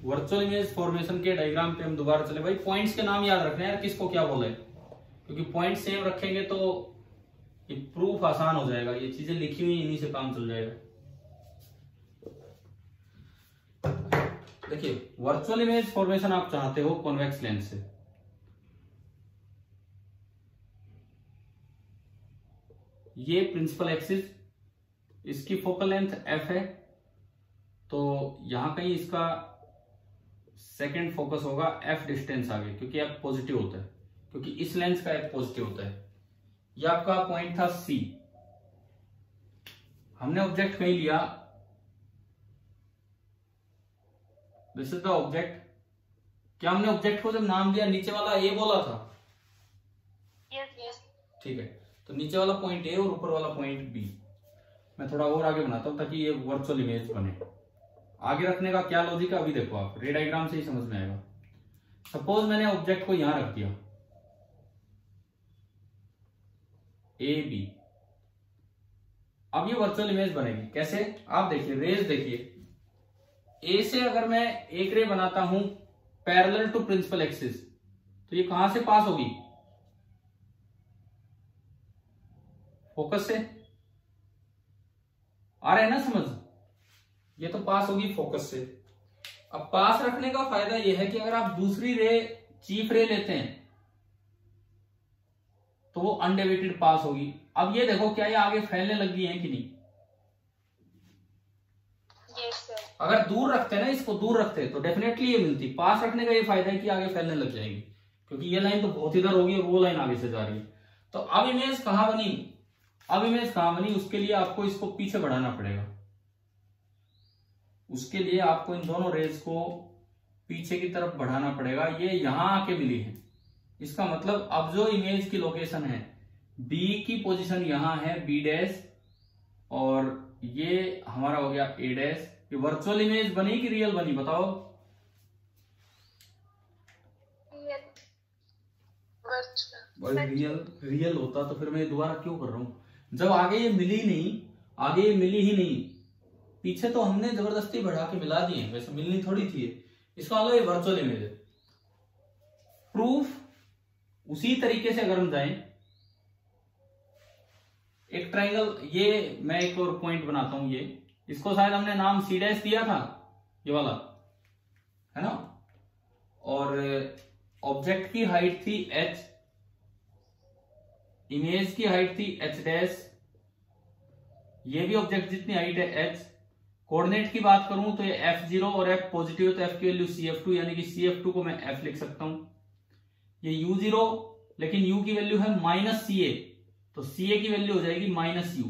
वर्चुअल इमेज फॉर्मेशन के डायग्राम पे हम दोबारा चले। भाई पॉइंट्स के नाम याद रखना है यार, किसको क्या बोले, क्योंकि पॉइंट सेम रखेंगे तो ये प्रूफ आसान हो जाएगा, ये चीजें लिखी हुई इन्हीं से काम चल जाएगा। देखिए वर्चुअल इमेज फॉर्मेशन आप चाहते हो कॉन्वेक्स लेंस से, ये प्रिंसिपल एक्सिस, इसकी फोकल लेंथ एफ है, तो यहां कहीं इसका सेकंड फोकस होगा, एफ डिस्टेंस आगे, क्योंकि एफ पॉजिटिव होता है, क्योंकि इस लेंस का एफ पॉजिटिव होता है। ये आपका पॉइंट था सी, हमने ऑब्जेक्ट कहीं लिया, दिस इज द ऑब्जेक्ट। क्या हमने ऑब्जेक्ट को जब नाम दिया नीचे वाला ए बोला था? यस। ठीक है, तो नीचे वाला पॉइंट ए और ऊपर वाला पॉइंट बी। मैं थोड़ा और आगे बनाता हूं ताकि ये वर्चुअल इमेज बने। आगे रखने का क्या लॉजिक है अभी देखो आप, रे डायग्राम से ही समझ में आएगा। सपोज मैंने ऑब्जेक्ट को यहां रख दिया ए बी, अब ये वर्चुअल इमेज बनेगी कैसे? आप देखिए रेज, देखिए ए से अगर मैं एक रे बनाता हूं पैरेलल टू प्रिंसिपल एक्सिस, तो ये कहां से पास होगी? फोकस से। आ रहा है ना समझ? ये तो पास होगी फोकस से। अब पास रखने का फायदा यह है कि अगर आप दूसरी रे, चीफ रे लेते हैं तो वो अनडेविएटेड पास होगी। अब ये देखो क्या ये आगे फैलने लगी है कि नहीं? अगर दूर रखते हैं ना, इसको दूर रखते हैं तो डेफिनेटली ये मिलती। पास रखने का ये फायदा है कि आगे फैलने लग जाएगी, क्योंकि ये लाइन तो बहुत इधर होगी और वो लाइन आगे से जा रही है। तो अब इमेज कहां बनी? अब इमेज कहां बनी, उसके लिए आपको इसको पीछे बढ़ाना पड़ेगा। उसके लिए आपको इन दोनों रेज को पीछे की तरफ बढ़ाना पड़ेगा। ये यहां आके मिली है, इसका मतलब अब जो इमेज की लोकेशन है, बी की पोजीशन यहां है, बी डैश, और ये हमारा हो गया ए डैश। ये वर्चुअल इमेज बनी कि रियल बनी बताओ? रियल होता तो फिर मैं दोबारा क्यों कर रहा हूं? जब आगे ये मिली नहीं, आगे ये मिली ही नहीं, पीछे तो हमने जबरदस्ती बढ़ा के मिला दिए, वैसे मिलनी थोड़ी थी। इसका मतलब ये वर्चुअल इमेज है। प्रूफ उसी तरीके से अगर हम जाएं, एक ट्राइंगल, ये मैं एक और पॉइंट बनाता हूं, ये इसको शायद हमने नाम सी डैश दिया था, ये वाला है ना, और ऑब्जेक्ट की हाइट थी h, इमेज की हाइट थी h डैश, ये भी ऑब्जेक्ट जितनी हाइट है h। कोऑर्डिनेट की बात करूं तो ये f0 और f पॉजिटिव है, तो f की वैल्यू CF2, यानी कि CF2 को मैं f लिख सकता हूं। ये U0, लेकिन U की वैल्यू है -CA, तो CA की वैल्यू हो जाएगी -U,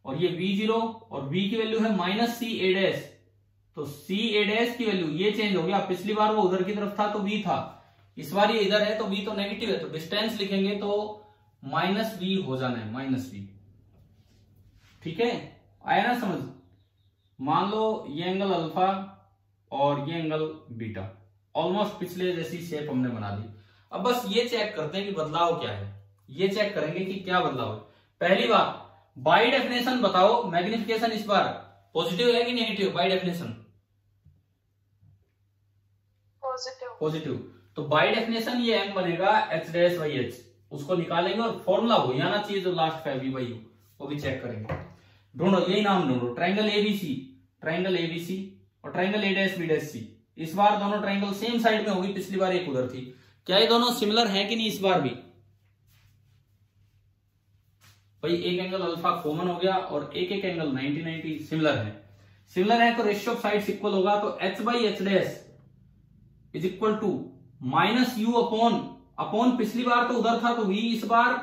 और ये V0 और V की वैल्यू है -CA डैश, तो CA डैश की वैल्यू ये चेंज हो गया। पिछली बार वो उधर की तरफ था तो V था, इस बार ये इधर है तो V तो नेगेटिव है, तो डिस्टेंस लिखेंगे तो -V हो जाना है, -V। ठीक है, आया ना समझ? मान लो ये एंगल अल्फा और ये एंगल बीटा, ऑलमोस्ट पिछले जैसी शेप हमने बना दी। अब बस ये चेक करते हैं कि बदलाव क्या है, ये चेक करेंगे कि क्या बदलाव है। पहली बात, बाय डेफिनेशन बताओ, मैग्निफिकेशन इस बार पॉजिटिव है कि negative? By definition positive. Positive. तो बाय डेफिनेशन ये m बनेगा h डैश बाई h, उसको निकालेंगे और फॉर्मूला वही आना चाहिए जो लास्ट का v बाई u, वो भी चेक करेंगे। ढूंढो, यही नाम ढूंढो, ट्राइंगल एबीसी, ट्राइंगल एबीसी और triangle A dash B dash C. इस बार दोनों ट्राइंगल सेम साइड में होगी, पिछली बार एक उधर थी। क्या ये दोनों सिमिलर हैं कि नहीं इस बार भी? भाई एक एंगल अल्फा कॉमन हो गया और एक एक एंगल 90-90 सिमिलर है। सिमिलर है तो रेशियो ऑफ साइड्स इक्वल होगा, तो h by H dash is equal to minus U upon पिछली बार तो उधर था तो v, इस बार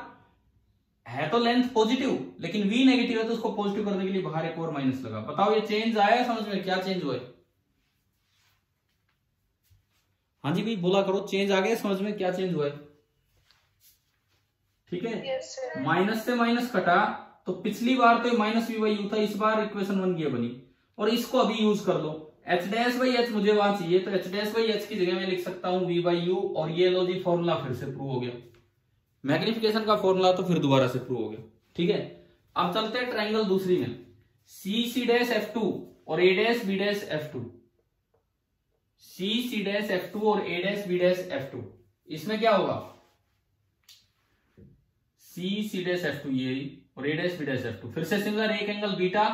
है तो लेंथ पॉजिटिव लेकिन v नेगेटिव है तो उसको पॉजिटिव करने के लिए बाहर एक और माइनस लगा। बताओ ये चेंज आया समझ में? क्या चेंज हुआ है? हाँ जी भाई बोला करो, चेंज आ गया समझ में? क्या चेंज हुआ है? ठीक है, माइनस से माइनस कटा तो पिछली बार तो माइनस वी बाई यू था, इस बार इक्वेशन 1 की बनी। और इसको अभी यूज कर लो, एच डैश बाई एच मुझे वहां चाहिए तो एच डैश बाई एच की जगह में लिख सकता हूं वी बाई यू, और ये लो जी फॉर्मूला फिर से प्रूव हो गया। मैग्निफिकेशन का फॉर्मूला तो फिर दोबारा से प्रूव हो गया। ठीक है, अब चलते हैं ट्राइंगल दूसरी में, सी डैश F2 और A dash B dash F2, C dash F2 और A dash B dash F2। इसमें क्या होगा? सी डैश F2 ये और A dash B dash F2, फिर से सिमिलर, एक एंगल बीटा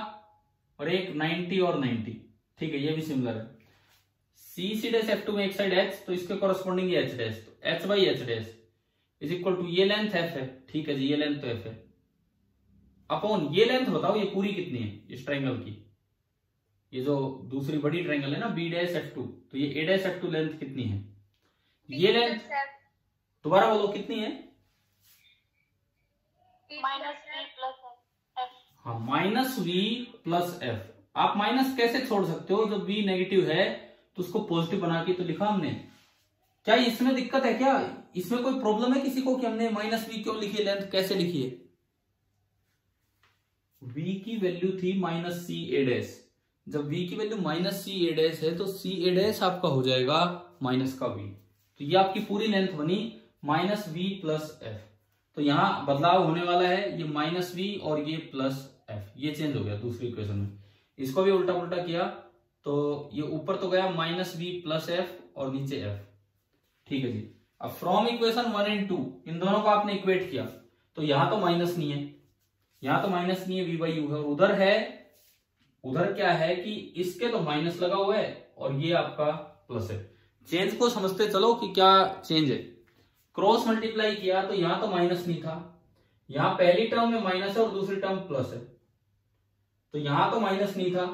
और एक 90 और 90। ठीक है, ये भी सिमिलर है। सी डैश F2 में एक साइड h तो इसके कोरस्पॉन्डिंग ये h डैश, तो h by H dash is equal to ये लेंथ f है। ठीक है जी, ये लेंथ तो f है अपॉन ये लेंथ, बताओ ये पूरी कितनी है इस ट्राइंगल की? ये जो दूसरी बड़ी ट्राइंगल है ना बी डैश F2, तो ये ए डैश F2 लेंथ कितनी है? ये लेंथ दोबारा बोलो कितनी है? Minus V plus F. हाँ, माइनस वी प्लस एफ। आप माइनस कैसे छोड़ सकते हो? जब v नेगेटिव है तो उसको पॉजिटिव बना के तो लिखा हमने। क्या इसमें दिक्कत है? क्या इसमें कोई प्रॉब्लम है किसी को कि हमने माइनस वी क्यों लिखी, लेंथ कैसे लिखी है? v की वैल्यू थी माइनस सी ए डैश, जब v की वैल्यू माइनस सी ए डैश है तो सी ए डैश आपका हो जाएगा माइनस का v, तो ये आपकी पूरी लेंथ बनी माइनस वी प्लस एफ। तो यहां बदलाव होने वाला है, ये माइनस वी और ये प्लस एफ, ये चेंज हो गया दूसरी इक्वेशन में। इसको भी उल्टा पुल्टा किया तो ये ऊपर तो गया माइनस वी प्लस एफ और नीचे एफ। ठीक है जी, अब फ्रॉम इक्वेशन 1 एंड 2 इन दोनों को आपने इक्वेट किया तो यहां तो माइनस नहीं है, यहां तो माइनस नहीं है, वी बाई यू है, और उधर है, उधर क्या है कि इसके तो माइनस लगा हुआ है और ये आपका प्लस है। चेंज को समझते चलो कि क्या चेंज है। क्रॉस मल्टीप्लाई किया तो यहां तो माइनस नहीं था, यहां पहली टर्म में माइनस है और दूसरी टर्म प्लस है, तो यहां तो माइनस नहीं था,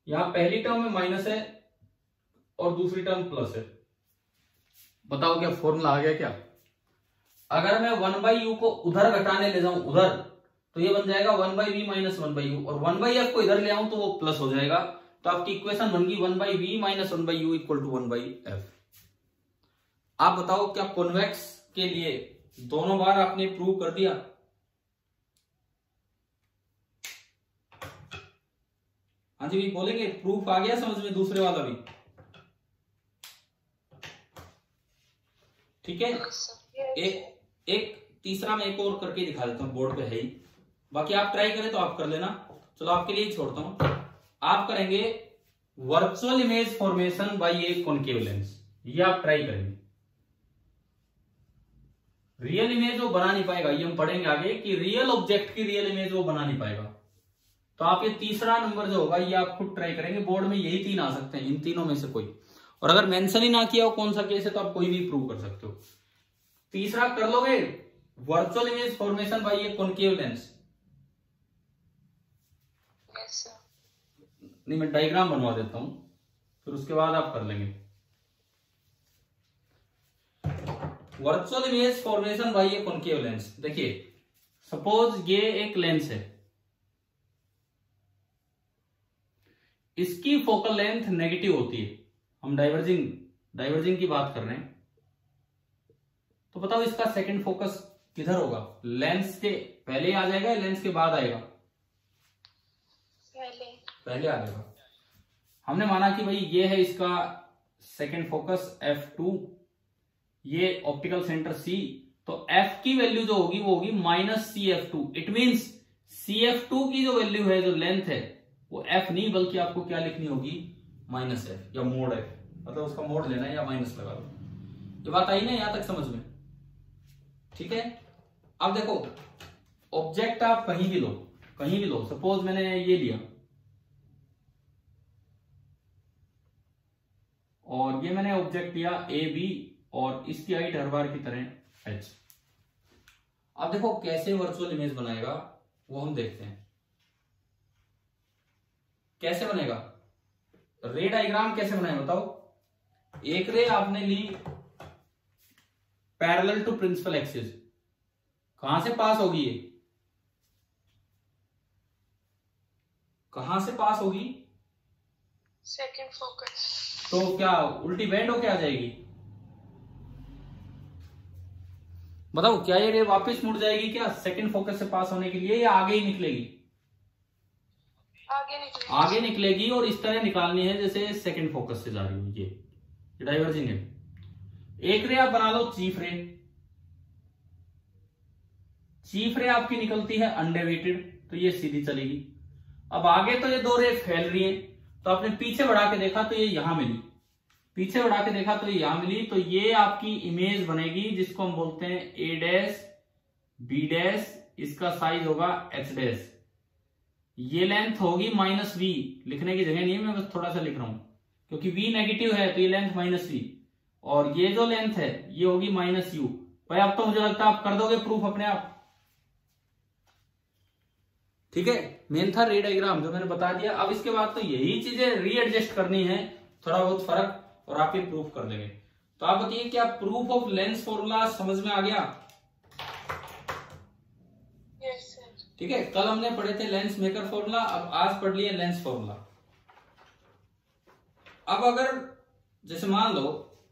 यहां पहली टर्म में माइनस है और दूसरी टर्म प्लस है। बताओ क्या फॉर्मूला आ गया क्या? अगर मैं 1 बाई यू को उधर घटाने ले जाऊं उधर, तो ये बन जाएगा 1 by V minus 1 by U, और 1 बाई एफ को इधर ले आऊं तो वो प्लस हो जाएगा, तो आपकी इक्वेशन बन गई 1 by V minus 1 by U equal to 1 by F. आप बताओ क्या कॉन्वेक्स के लिए दोनों बार आपने प्रूव कर दिया? हाँ जी भी बोलेंगे, प्रूफ आ गया समझ में दूसरे वाला भी? ठीक है, एक तीसरा मैं एक और करके दिखा देता हूं, बोर्ड पे है ही, बाकी आप ट्राई करें तो आप कर लेना। चलो आपके लिए ही छोड़ता हूं। आप करेंगे virtual image formation by A concave lens, ये आप ट्राई करेंगे। रियल इमेज वो बना नहीं पाएगा, ये हम पढ़ेंगे आगे कि रियल ऑब्जेक्ट की रियल इमेज वो बना नहीं पाएगा। तो आप ये तीसरा नंबर जो होगा ये आप खुद ट्राई करेंगे, बोर्ड में यही 3 आ सकते हैं, इन तीनों में से कोई, और अगर मेंशन ही ना किया हो कौन सा केस है तो आप कोई भी प्रूव कर सकते हो। तीसरा कर लोगे virtual image formation by A concave lens. नहीं, मैं डायग्राम बनवा देता हूं फिर उसके बाद आप कर लेंगे। Virtual image formation by A concave lens. देखिए सपोज ये एक लेंस है, इसकी फोकल लेंथ नेगेटिव होती है, हम डाइवर्जिंग की बात कर रहे हैं, तो बताओ इसका सेकंड फोकस किधर होगा? लेंस के पहले आ जाएगा या लेंस के बाद आएगा? पहले आ जाएगा। हमने माना कि भाई ये है इसका सेकंड फोकस F2, ये ऑप्टिकल सेंटर C, तो F की वैल्यू जो होगी वो होगी minus CF2। It means CF2 की जो वैल्यू है, जो लेंथ है, वो F नहीं बल्कि आपको क्या लिखनी होगी? माइनस F या मोड F, मतलब उसका मोड लेना है या माइनस लगा दो। ये बात आई ना यहां तक समझ में? ठीक है। अब देखो ऑब्जेक्ट आप कहीं भी लो, सपोज मैंने ये लिया और ये मैंने ऑब्जेक्ट लिया ए बी और इसकी हाइट हर बार की तरह h। अब देखो कैसे वर्चुअल इमेज बनाएगा वो हम देखते हैं। कैसे बनेगा रे डायग्राम, कैसे बनाएगा बताओ। एक रे आपने ली पैरेलल टू प्रिंसिपल एक्सिस, कहां से पास होगी ये, कहां से पास होगी? Second focus. तो क्या उल्टी बेंड होके आ जाएगी? बताओ क्या ये रे वापस मुड़ जाएगी क्या सेकंड फोकस से पास होने के लिए, या आगे ही निकलेगी? आगे निकलेगी और इस तरह निकालनी है जैसे सेकंड फोकस से जा रही हो। ये डाइवर्जिंग है। एक रे आप बना लो चीफ रे। चीफ रे आपकी निकलती है अनडेविएटेड, तो ये सीधी चलेगी। अब आगे तो ये दो रे फैल रही हैं, तो आपने पीछे बढ़ा के देखा तो ये यहां मिली, पीछे बढ़ा के देखा तो ये यहां मिली, तो ये आपकी इमेज बनेगी जिसको हम बोलते हैं ए डैश बी डैश, इसका साइज होगा एच डैश। ये लेंथ होगी माइनस वी, लिखने की जगह नहीं है, मैं बस थोड़ा सा लिख रहा हूं क्योंकि वी नेगेटिव है तो ये लेंथ माइनस वी, और ये जो लेंथ है ये होगी माइनस यू। भाई अब तो मुझे लगता है आप कर दोगे प्रूफ अपने आप। ठीक है, मेन था रे डायग्राम जो मैंने बता दिया। अब इसके बाद तो यही चीजें रीएडजस्ट करनी है, थोड़ा बहुत फर्क, और आप ये प्रूफ कर देंगे। तो आप बताइए क्या प्रूफ ऑफ लेंस फॉर्मूला समझ में आ गया? ठीक है, कल हमने पढ़े थे लेंस मेकर फॉर्मूला, अब आज पढ़ लिए लेंस फॉर्मूला। अब अगर जैसे मान लो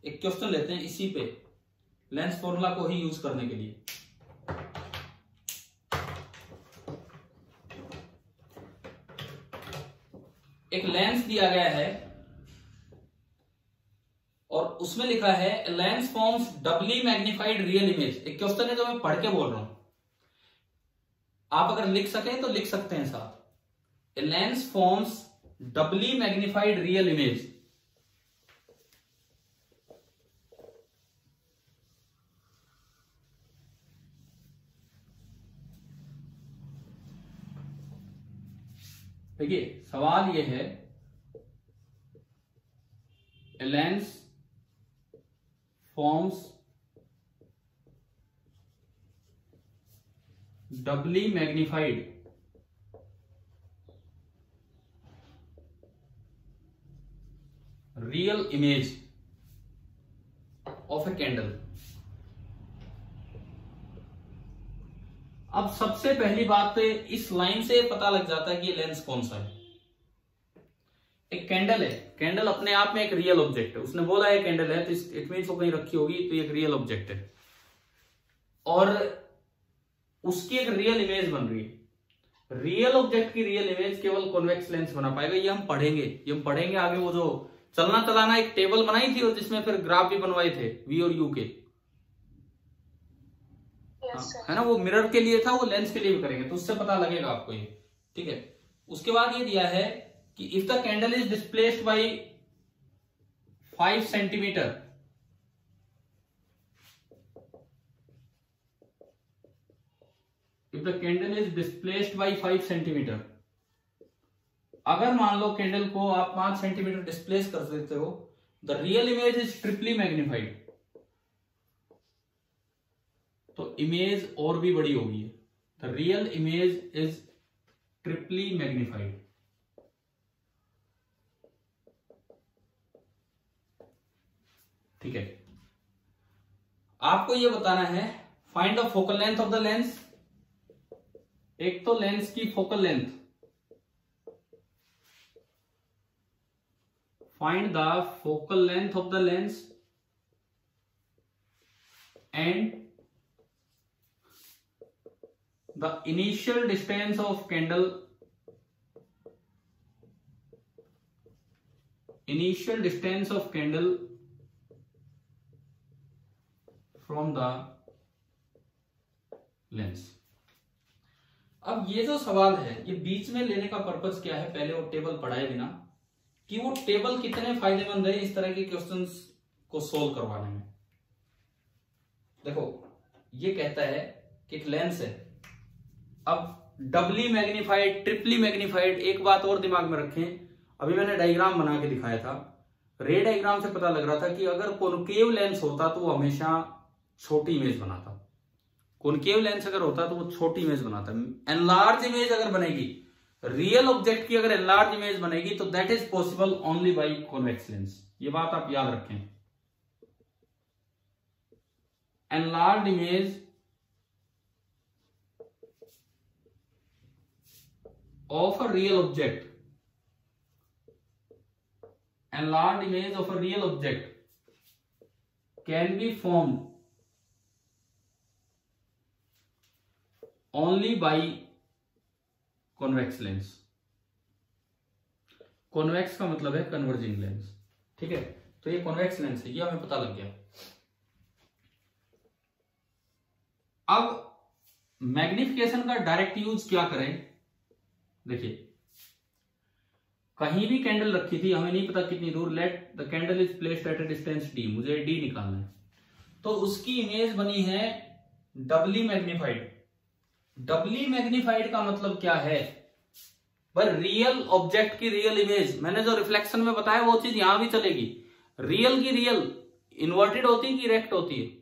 एक क्वेश्चन लेते हैं इसी पे, लेंस फॉर्मूला को ही यूज करने के लिए। एक लेंस दिया गया है और उसमें लिखा है lens forms doubly magnified real image. एक क्वेश्चन है जो मैं पढ़ के बोल रहा हूं, आप अगर लिख सकें तो लिख सकते हैं साथ। A lens forms doubly magnified real image. देखिए सवाल यह है, a lens forms doubly magnified real image of a candle. अब सबसे पहली बात तो इस लाइन से पता लग जाता है कि ये लेंस कौन सा है। एक कैंडल है, कैंडल अपने आप में एक रियल ऑब्जेक्ट है, उसने बोला है कैंडल है तो इट मीन्स वो कहीं रखी होगी तो ये एक रियल ऑब्जेक्ट है, और उसकी एक रियल इमेज बन रही है। रियल ऑब्जेक्ट की रियल इमेज केवल कॉन्वेक्स लेंस बना पाएगा। ये हम पढ़ेंगे आगे। वो जो चलना चलाना एक टेबल बनाई थी और जिसमें फिर ग्राफ भी बनवाए थे वी और यू के, है ना, वो मिरर के लिए था, वो लेंस के लिए भी करेंगे तो उससे पता लगेगा आपको ये। ठीक है, उसके बाद ये दिया है कि if the candle is displaced by 5 centimetre, if the candle is displaced by 5 centimetre, अगर मान लो कैंडल को आप 5 सेंटीमीटर डिस्प्लेस कर देते हो, the real image is triply magnified, तो इमेज और भी बड़ी होगी। The real image is triply magnified. ठीक है, आपको यह बताना है find the focal length of the lens. एक तो लेंस की focal length, find the focal length of the lens and the initial distance of candle from the lens। अब ये जो सवाल है ये बीच में लेने का पर्पस क्या है, पहले वो टेबल पढ़ाए बिना कि वो टेबल कितने फायदेमंद है इस तरह के क्वेश्चंस को सोल्व करवाने में। देखो ये कहता है कि एक लेंस है, अब डबली मैग्नीफाइड, ट्रिपली मैग्नीफाइड। एक बात और दिमाग में रखें, अभी मैंने डायग्राम बना के दिखाया था, रे डायग्राम से पता लग रहा था कि अगर कॉनकेव लेंस होता तो वो हमेशा छोटी इमेज बनाता। कॉनकेव लेंस अगर होता तो वो छोटी इमेज बनाता। एनलार्ज इमेज अगर बनेगी, रियल ऑब्जेक्ट की अगर एनलार्ज इमेज बनेगी तो that is possible only by convex lens. ये बात आप याद रखें। Enlarge image of a real object, enlarged image of a real object can be formed only by convex lens। convex का मतलब है कन्वर्जिंग लेंस, ठीक है। तो ये convex लेंस है, ये हमें पता लग गया। अब मैग्निफिकेशन का डायरेक्ट यूज क्या करें। देखिए कहीं भी कैंडल रखी थी, हमें नहीं पता कितनी दूर, let the candle is placed at a distance D, मुझे डी निकालना है, तो उसकी इमेज बनी है डबली मैग्नीफाइड। डबली मैग्नीफाइड का मतलब क्या है, पर रियल ऑब्जेक्ट की रियल इमेज, मैंने जो रिफ्लेक्शन में बताया वो चीज यहां भी चलेगी। रियल की रियल इन्वर्टेड होती है कि इरेक्ट होती है,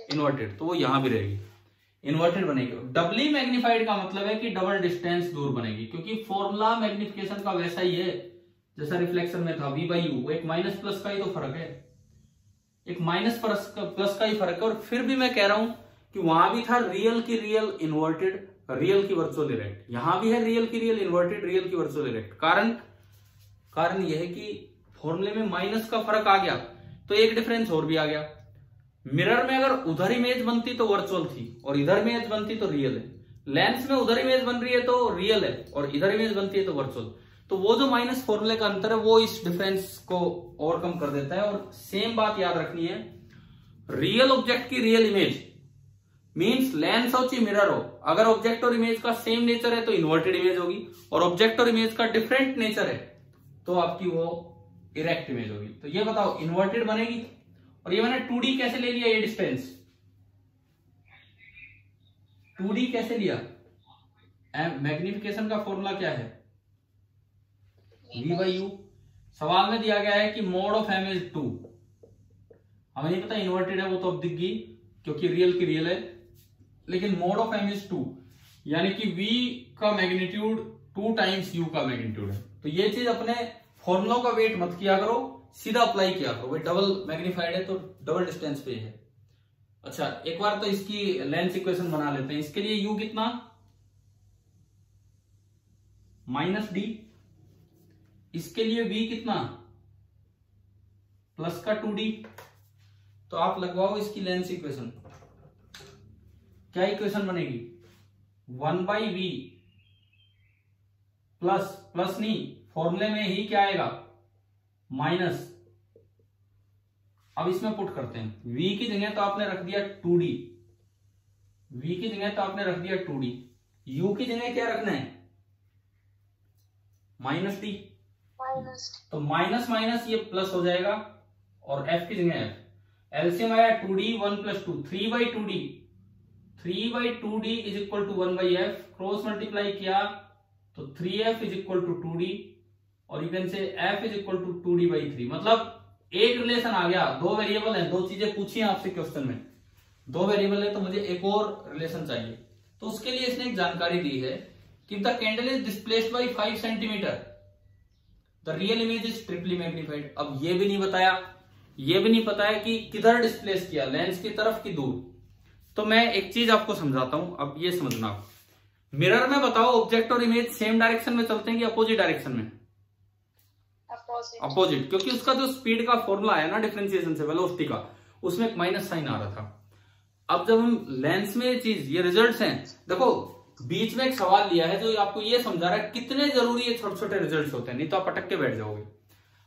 इन्वर्टेड, तो वो यहां भी रहेगी, इन्वर्टेड बनेगी। डबली मैग्नीफाइड का मतलब है कि डबल डिस्टेंस दूर बनेगी, क्योंकि फॉर्मूला मैग्निफिकेशन का वैसा ही है जैसा रिफ्लेक्शन में था, v बाई यू, एक माइनस प्लस का ही तो फर्क है, एक माइनस प्लस का ही फर्क है। और फिर भी मैं कह रहा हूं कि वहां भी था रियल की रियल इन्वर्टेड, रियल की वर्चुअल इरेक्ट, यहां भी है रियल की रियल इन्वर्टेड, रियल की वर्चुअल इरेक्ट। कारण यह है कि फॉर्मूले में माइनस का फर्क आ गया तो एक डिफरेंस और भी आ गया। मिरर में अगर उधर इमेज बनती तो वर्चुअल थी और इधर इमेज बनती तो रियल है। लेंस में उधर इमेज बन रही है तो रियल है और इधर इमेज बनती है तो वर्चुअल। तो वो जो माइनस फॉर्मूले का अंतर है वो इस डिफरेंस को ओवरकम कर देता है। और सेम बात याद रखनी है, रियल ऑब्जेक्ट की रियल इमेज मींस लेंस हो चाहे मिरर हो, अगर ऑब्जेक्ट और इमेज का सेम नेचर है तो इन्वर्टेड इमेज होगी, और ऑब्जेक्ट और इमेज का डिफरेंट नेचर है तो आपकी वो इरेक्ट इमेज होगी। तो ये बताओ इन्वर्टेड बनेगी। और ये मैंने 2D कैसे ले लिया, ये डिस्टेंस 2D कैसे लिया, मैग्निफिकेशन का फॉर्मूला क्या है, v बाई यू। सवाल में दिया गया है कि मोड ऑफ m इज 2, हमें नहीं पता इन्वर्टेड है वो तो अब दिख गई क्योंकि रियल की रियल है, लेकिन मोड ऑफ m इज 2 यानी कि v का मैग्नीट्यूड 2 टाइम्स u का मैग्नीट्यूड है। तो ये चीज अपने फॉर्मूलों का वेट मत किया करो, सीधा अप्लाई किया करो। भाई डबल मैग्नीफाइड है तो डबल डिस्टेंस पे है। अच्छा एक बार तो इसकी लेंस इक्वेशन बना लेते हैं। इसके लिए u कितना, -d, इसके लिए v कितना, प्लस का 2d। तो आप लगवाओ इसकी लेंस इक्वेशन, क्या इक्वेशन बनेगी, 1/v प्लस नहीं, फॉर्मूले में ही क्या आएगा माइनस। अब इसमें पुट करते हैं, v की जगह तो आपने रख दिया 2d, v की जगह तो आपने रख दिया 2d, u की जगह क्या रखना है -d, तो माइनस माइनस ये प्लस हो जाएगा और f की जगह f। एलसीएम आया 2d 1 + 2, 3/2d, 3/2d is equal to 1/f, cross multiply किया तो 3f is equal to 2d और you can say f is equal to 2d/3। मतलब एक रिलेशन आ गया, दो वेरिएबल है, दो चीजें पूछी हैं आपसे क्वेश्चन में, दो वेरिएबल है तो मुझे एक और रिलेशन चाहिए। तो उसके लिए इसने एक जानकारी दी है कि the candle is displaced by 5 centimetre the real image is triply magnified. अब ये भी नहीं बताया, ये भी नहीं पता है कि किधर डिस्प्लेस किया, लेंस की तरफ की दूर। तो मैं एक चीज आपको समझाता हूं, अब ये समझना। मिरर में बताओ ऑब्जेक्ट और इमेज सेम डायरेक्शन में चलते हैं कि अपोजिट डायरेक्शन में, अपोजिट, क्योंकि उसका जो स्पीड का फॉर्मूला है ना डिफरेंशिएशन से, वेलोसिटी का, उसमें एक माइनस साइन आ रहा था। अब जब हम लेंस में ये चीज, ये रिजल्ट्स हैं, देखो बीच में एक सवाल लिया है जो आपको ये समझा रहा है कितने जरूरी ये छोटे छोटे रिजल्ट्स होते हैं, नहीं तो आप अटक के बैठ जाओगे।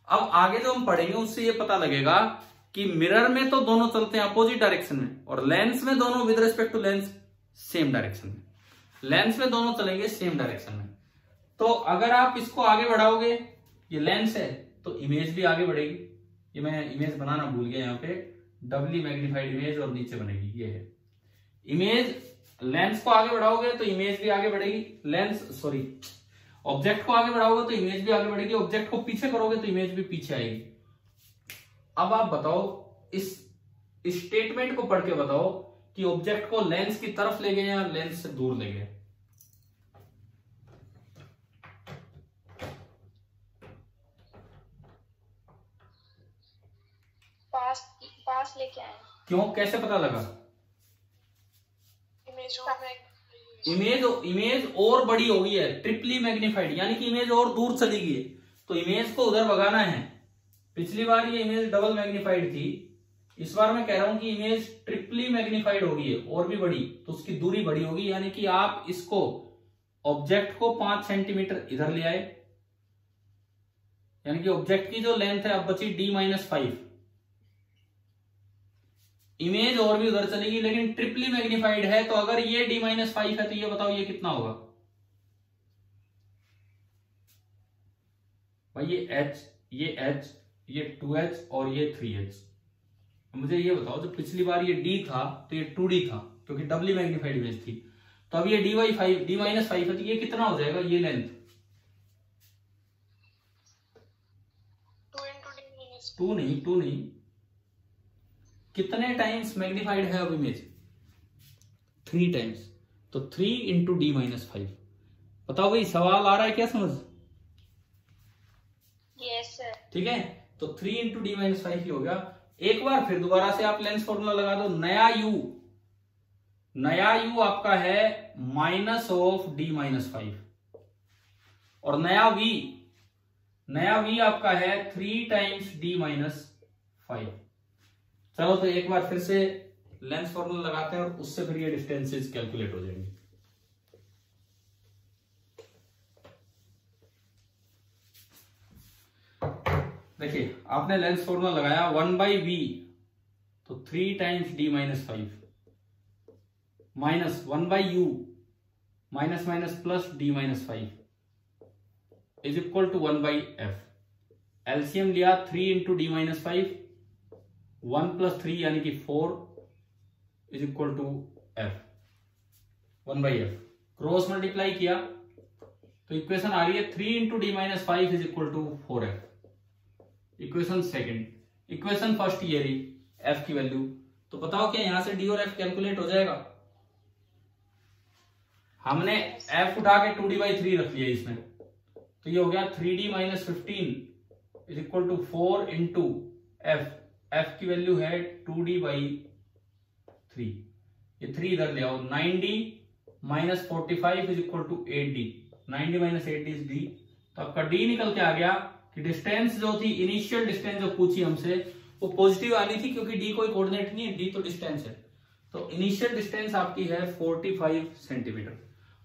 अब आगे जो हम पढ़ेंगे उससे ये पता लगेगा कि मिरर में तो दोनों चलते हैं अपोजिट डायरेक्शन में और लेंस में दोनों with respect to lens same direction में, लेंस में दोनों चलेंगे सेम डायरेक्शन में। तो अगर आप इसको आगे बढ़ाओगे, ये लेंस है तो इमेज भी आगे बढ़ेगी, ये मैं इमेज बनाना भूल गया, यहाँ पे डबली मैग्नीफाइड इमेज और नीचे बनेगी, ये है इमेज। लेंस को आगे बढ़ाओगे तो इमेज भी आगे बढ़ेगी, ऑब्जेक्ट को आगे बढ़ाओगे तो इमेज भी आगे बढ़ेगी, ऑब्जेक्ट को पीछे करोगे तो इमेज भी पीछे आएगी। अब आप बताओ, इस स्टेटमेंट को पढ़ के बताओ कि ऑब्जेक्ट को लेंस की तरफ ले गए या लेंस से दूर ले गए। पास लेके आए। क्यों, कैसे पता लगा? इमेज और बड़ी हो गई है, ट्रिपली मैग्नीफाइड, यानी कि इमेज और दूर चली गई है, तो इमेज को उधर भगाना है। पिछली बार ये इमेज डबल मैग्नीफाइड थी, इस बार मैं कह रहा हूं कि इमेज ट्रिपली मैग्नीफाइड हो गई है और भी बड़ी, तो उसकी दूरी बड़ी होगी, यानी कि आप इसको ऑब्जेक्ट को 5 सेंटीमीटर इधर ले आए, यानी कि ऑब्जेक्ट की जो लेंथ है अब बची d-5, इमेज और भी उधर चलेगी लेकिन ट्रिपली मैग्नीफाइड है, तो अगर ये d-5 है तो ये बताओ ये कितना होगा भाई? ये h, ये 2h और ये 3h। मुझे ये बताओ, जो पिछली बार ये d था तो ये 2d था क्योंकि डबली मैग्नीफाइड इमेज थी, तो अब ये d-5 है तो ये कितना हो जाएगा? ये लेंथ 2 नहीं, कितने टाइम्स मैग्नीफाइड है अब इमेज? 3 टाइम्स, तो 3 इंटू d-5। बताओ भाई, सवाल आ रहा है क्या समझ? Yes sir. ठीक है, तो 3 इंटू d-5 ही हो गया। एक बार फिर दोबारा से आप लेंस फॉर्मूला लगा दो। नया u आपका है -d-5 और नया v आपका है 3 टाइम्स d-5। चलो तो एक बार फिर से लेंस फॉर्मूला लगाते हैं और उससे फिर ये डिस्टेंसेस कैलकुलेट हो जाएंगे। देखिए, आपने लेंस फॉर्मूला लगाया 1/v, तो 3 times d-5 minus 1/u minus minus plus d-5 is equal to 1/f। LCM लिया 3 इंटू d-5, 1 प्लस 3 यानी कि 4 is equal to f, 1/f। Cross multiply किया तो इक्वेशन आ रही है 3 into d-5 is equal to 4f। Equation second, equation first ये रही f की वैल्यू, तो बताओ क्या यहां से d और f कैलकुलेट हो जाएगा? हमने f उठा के 2d/3 रख लिया इसमें, तो ये हो गया 3d-15 is equal to 4 into f। f की वैल्यू है 2d/3, ये 3 इधर ले आओ, 9d - 45 is equal to 8d, 9d - 8d is d। तो आपका d निकल के आ गया कि डिस्टेंस जो थी, इनिशियल डिस्टेंस जो पूछी हमसे, वो पॉजिटिव आनी थी क्योंकि d कोई कोऑर्डिनेट नहीं है, d तो डिस्टेंस है। तो इनिशियल डिस्टेंस आपकी है 45 सेंटीमीटर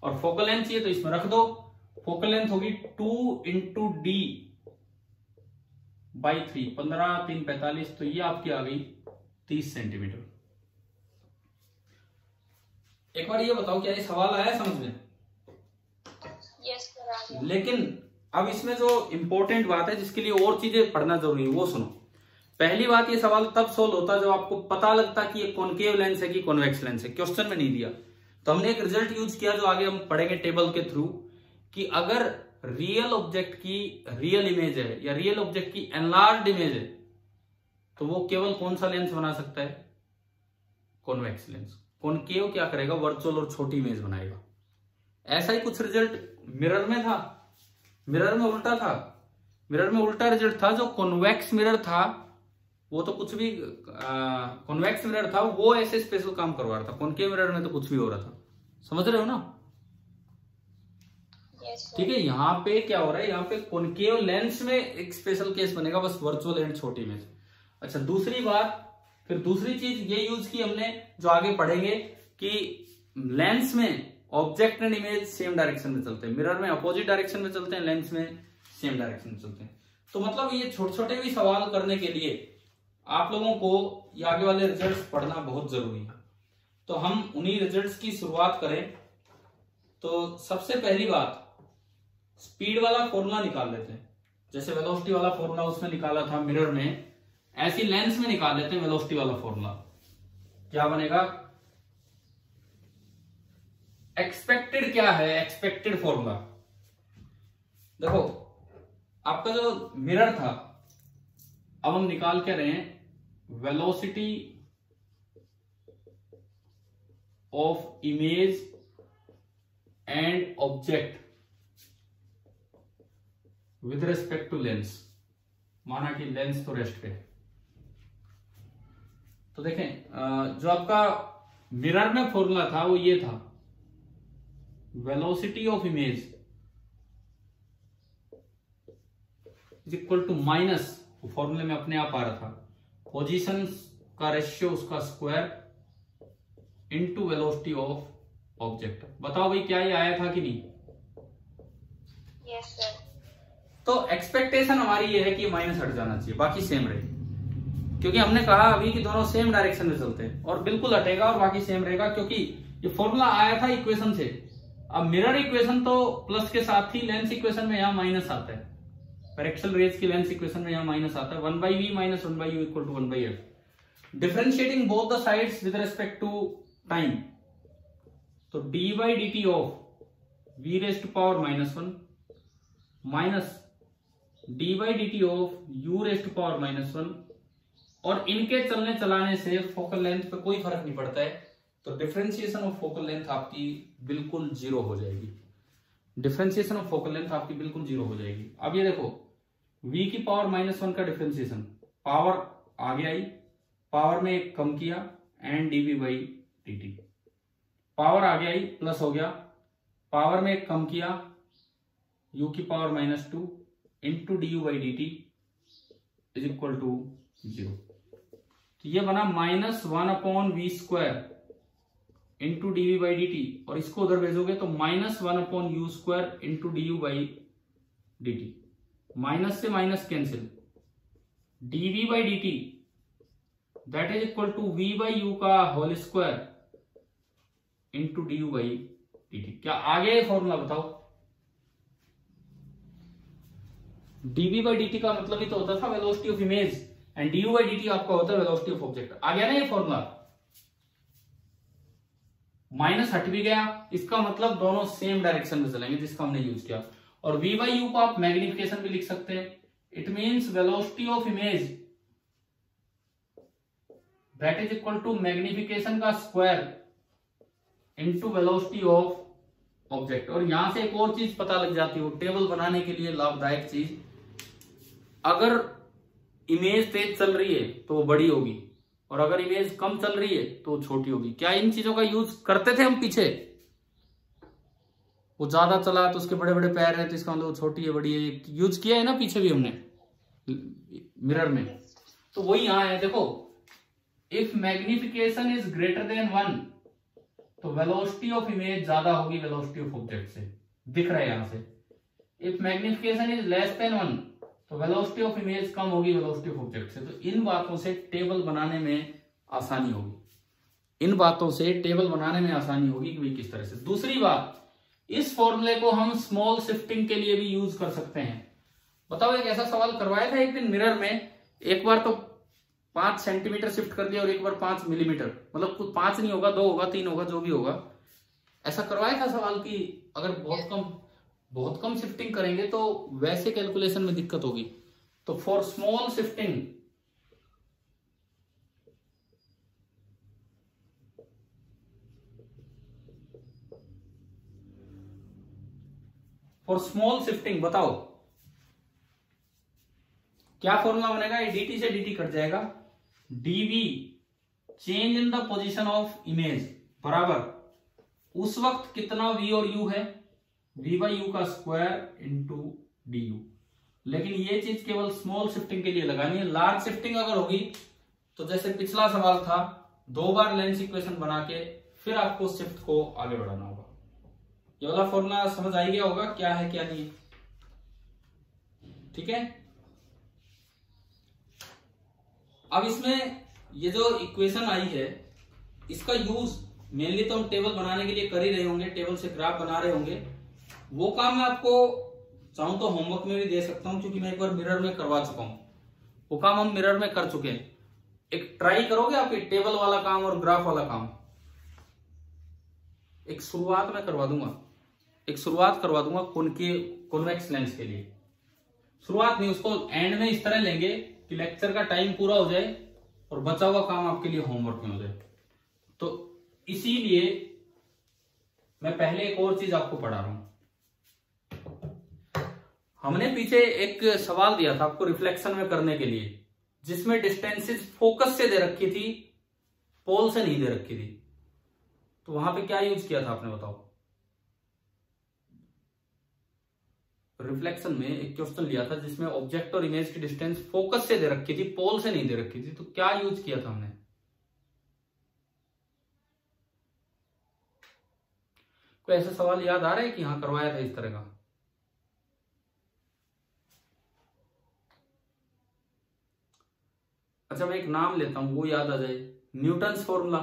और फोकल लेंथ चाहिए तो इसमें रख दो। फोकल लेंथ होगी 2 इंटू d/3, 15 3 45, तो ये आपकी आ गई 30 सेंटीमीटर। एक बार ये बताओ, क्या ये सवाल आया समझ में? यस सर, आ गया। लेकिन अब इसमें जो इंपॉर्टेंट बात है, जिसके लिए और चीजें पढ़ना जरूरी है, वो सुनो। पहली बात, ये सवाल तब सोल्व होता जब आपको पता लगता कि ये कॉनकेव लेंस है कि कॉन्वेक्स लेंस है, क्वेश्चन में नहीं दिया। तो हमने एक रिजल्ट यूज किया जो आगे हम पढ़ेंगे टेबल के थ्रू, कि अगर रियल ऑब्जेक्ट की रियल इमेज है या रियल ऑब्जेक्ट की एनलार्ज्ड इमेज है, तो वो केवल कौन सा लेंस बना सकता है? Convex lens. कॉनकेव क्या करेगा? वर्चुअल और छोटी इमेज बनाएगा। ऐसा ही कुछ रिजल्ट मिरर में था, मिरर में उल्टा था, मिरर में उल्टा रिजल्ट था। जो कॉन्वेक्स मिरर था वो तो कुछ भी, कॉन्वेक्स मिरर था वो ऐसे स्पेशल काम करवा रहा था, कॉनकेव मिरर में तो कुछ भी हो रहा था। समझ रहे हो ना? ठीक है, यहाँ पे क्या हो रहा है, यहाँ पे कॉनकेव लेंस में एक स्पेशल केस बनेगा, बस वर्चुअल एंड छोटी इमेज। अच्छा, दूसरी बात, फिर दूसरी चीज ये यूज की हमने जो आगे पढ़ेंगे, कि लेंस में object and image same direction में चलते हैं, मिरर में अपोजिट डायरेक्शन में चलते हैं, लेंस में सेम डायरेक्शन में चलते हैं। तो मतलब ये छोटे छोटे भी सवाल करने के लिए आप लोगों को ये आगे वाले रिजल्ट्स पढ़ना बहुत जरूरी है। तो हम उन्हीं रिजल्ट्स की शुरुआत करें। तो सबसे पहली बात, स्पीड वाला फॉर्मूला निकाल लेते हैं। जैसे वेलोसिटी वाला फॉर्मूला उसमें निकाला था मिरर में, ऐसी लेंस में निकाल लेते हैं वेलोसिटी वाला फॉर्मूला। क्या बनेगा? एक्सपेक्टेड क्या है? एक्सपेक्टेड फॉर्मूला देखो, आपका जो मिरर था, अब हम निकाल के रहे हैं velocity of image and object with respect to lens. माना कि लेंस तो रेस्ट पे, तो देखें जो आपका मिरर में फॉर्मूला था वो ये था, velocity of image is equal to minus, फॉर्मूले में अपने आप आ रहा था, पोजीशन का रेशियो उसका square into velocity of object. बताओ भाई क्या ये आया था कि नहीं? Yes sir. तो एक्सपेक्टेशन हमारी ये है कि माइनस हट जाना चाहिए, बाकी सेम रहे, क्योंकि हमने कहा अभी कि दोनों सेम डायरेक्शन में चलते हैं, और बिल्कुल हटेगा और बाकी सेम रहेगा, क्योंकि ये फॉर्मूला आया था इक्वेशन से। अब मिरर इक्वेशन तो प्लस के साथ ही लेंस इक्वेशन में यहां माइनस आता है, पर एक्सल रेज की लेंस इक्वेशन में यहां माइनस आता है, 1/v minus 1/u equal to 1/f। Differentiating both the sides with respect to time, तो d/dt of v raise to power -1 minus d/dt of u raise to power -1, और इनके चलने चलाने से फोकल लेंथ पे कोई फर्क नहीं पड़ता है, तो डिफरेंशिएशन ऑफ फोकल लेंथ आपकी बिल्कुल जीरो हो जाएगी। डिफरेंशिएशन ऑफ फोकल लेंथ आपकी बिल्कुल जीरो हो जाएगी। अब ये देखो, v की पावर -1 का डिफरेंशिएशन, पावर आगे आई, पावर में एक कम किया, एंड dv/dt, पावर आगे आई प्लस हो गया, पावर में एक कम किया, u की power -2 into du/dt is equal to 0। तो ये बना -1/v² इंटू dv/dt, और इसको उधर भेजोगे तो -1/u² इंटू du/dt, माइनस से minus cancel, dv/dt that is equal to v/u का होल स्क्वायर इंटू du/dt। क्या आगे फॉर्मूला बताओ? dv/dt का मतलब ही तो होता था velocity of image, and du/dt आपका होता है वेलोसिटी ऑफ ऑब्जेक्ट। आ गया ना ये फॉर्मूला? माइनस हट भी गया, इसका मतलब दोनों सेम डायरेक्शन में चलेंगे जिसका हमने यूज किया। और v/u को आप मैग्निफिकेशन भी लिख सकते हैं, it means velocity of image that is equal to magnification का square into velocity of object. और यहां से एक और चीज पता लग जाती है, टेबल बनाने के लिए लाभदायक चीज, अगर इमेज तेज चल रही है तो वो बड़ी होगी, और अगर इमेज कम चल रही है तो छोटी होगी। क्या इन चीजों का यूज करते थे हम पीछे? वो ज्यादा चला तो उसके बड़े बड़े पैर है, तो इसका मतलब वो छोटी है बड़ी है, यूज किया है ना पीछे भी हमने मिरर में। तो वही यहां है, देखो, if magnification is greater than 1 तो वेलोसिटी ऑफ इमेज ज्यादा होगी वेलोसिटी ऑफ ऑब्जेक्ट से, दिख रहा है यहां से। If magnification is less than 1 तो वेलोसिटी ऑफ इमेज कम होगी वेलोसिटी ऑफ ऑब्जेक्ट से। तो इन बातों से टेबल बनाने में आसानी होगी, इन बातों से टेबल बनाने में आसानी होगी कि भाई किस तरह से। दूसरी बात, इस फॉर्मूले को हम स्मॉल शिफ्टिंग के लिए भी यूज कर सकते हैं। बताओ, एक ऐसा सवाल करवाया था एक दिन मिरर में, एक बार तो 5 सेंटीमीटर शिफ्ट कर दिया और एक बार 5 मिलीमीटर, मतलब कुछ 5 नहीं होगा, 2 होगा, 3 होगा, जो भी होगा। ऐसा करवाया था सवाल कि अगर बहुत कम शिफ्टिंग करेंगे तो वैसे कैलकुलेशन में दिक्कत होगी। तो फॉर स्मॉल शिफ्टिंग बताओ क्या फॉर्मूला बनेगा? ये dt से dt कट जाएगा, dv change in the position of image बराबर उस वक्त कितना v और u है, v/u का स्क्वायर इंटू du। लेकिन ये चीज केवल स्मॉल शिफ्टिंग के लिए लगानी है। लार्ज शिफ्टिंग अगर होगी तो जैसे पिछला सवाल था, 2 बार लेंस इक्वेशन बना के फिर आपको शिफ्ट को आगे बढ़ाना होगा। ये वाला फॉर्मूला समझ आ गया होगा क्या है क्या नहीं, ठीक है। अब इसमें ये जो इक्वेशन आई है इसका यूज मेनली तो हम टेबल बनाने के लिए कर ही रहे होंगे, टेबल से ग्राफ बना रहे होंगे। वो काम मैं आपको चाहूं तो होमवर्क में भी दे सकता हूं, क्योंकि मैं एक बार मिरर में करवा चुका हूं। वो काम हम मिरर में कर चुके हैं। एक ट्राई करोगे आप एक टेबल वाला काम और ग्राफ वाला काम? एक शुरुआत में करवा दूंगा, एक शुरुआत करवा दूंगा कॉन्वेक्स लेंस के लिए। शुरुआत नहीं, उसको एंड में इस तरह लेंगे कि लेक्चर का टाइम पूरा हो जाए और बचा हुआ काम आपके लिए होमवर्क में हो जाए। तो इसीलिए मैं पहले एक और चीज आपको पढ़ा रहा हूं। हमने पीछे एक सवाल दिया था आपको रिफ्लेक्शन में करने के लिए, जिसमें डिस्टेंसेस फोकस से दे रखी थी, पोल से नहीं दे रखी थी। तो वहां पे क्या यूज किया था आपने, बताओ? रिफ्लेक्शन में एक क्वेश्चन लिया था जिसमें ऑब्जेक्ट और इमेज की डिस्टेंस फोकस से दे रखी थी, पोल से नहीं दे रखी थी। तो क्या यूज किया था हमने? कोई ऐसा सवाल याद आ रहा है कि यहां करवाया था इस तरह का? अच्छा, मैं एक नाम लेता हूं, वो याद आ जाए, न्यूटन्स फॉर्मूला।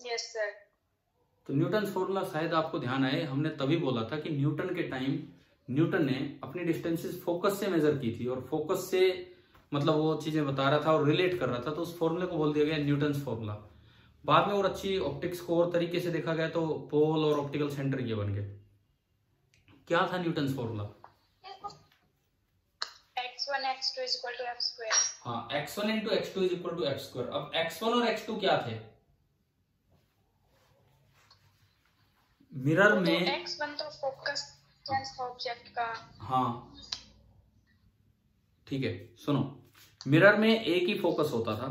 Yes sir. तो न्यूटन्स फॉर्मूला शायद आपको ध्यान आए, हमने तभी बोला था कि न्यूटन के टाइम न्यूटन ने अपनी डिस्टेंसेस फोकस से मेजर की थी और फोकस से मतलब वो चीजें बता रहा था और रिलेट कर रहा था, तो उस फॉर्मूले को बोल दिया गया न्यूटन्स फॉर्मूला। बाद में और अच्छी ऑप्टिक्स को और तरीके से देखा गया तो पोल और ऑप्टिकल सेंटर ये बन गए। क्या था Newton's formula? x1 x2 is equal to f square। हाँ, x1 into x2 is equal to f square। अब x1 और x2 क्या थे? मिरर में तो x1 तो फोकस लेंस ऑब्जेक्ट का। हाँ ठीक है, सुनो, मिरर में एक ही फोकस होता था।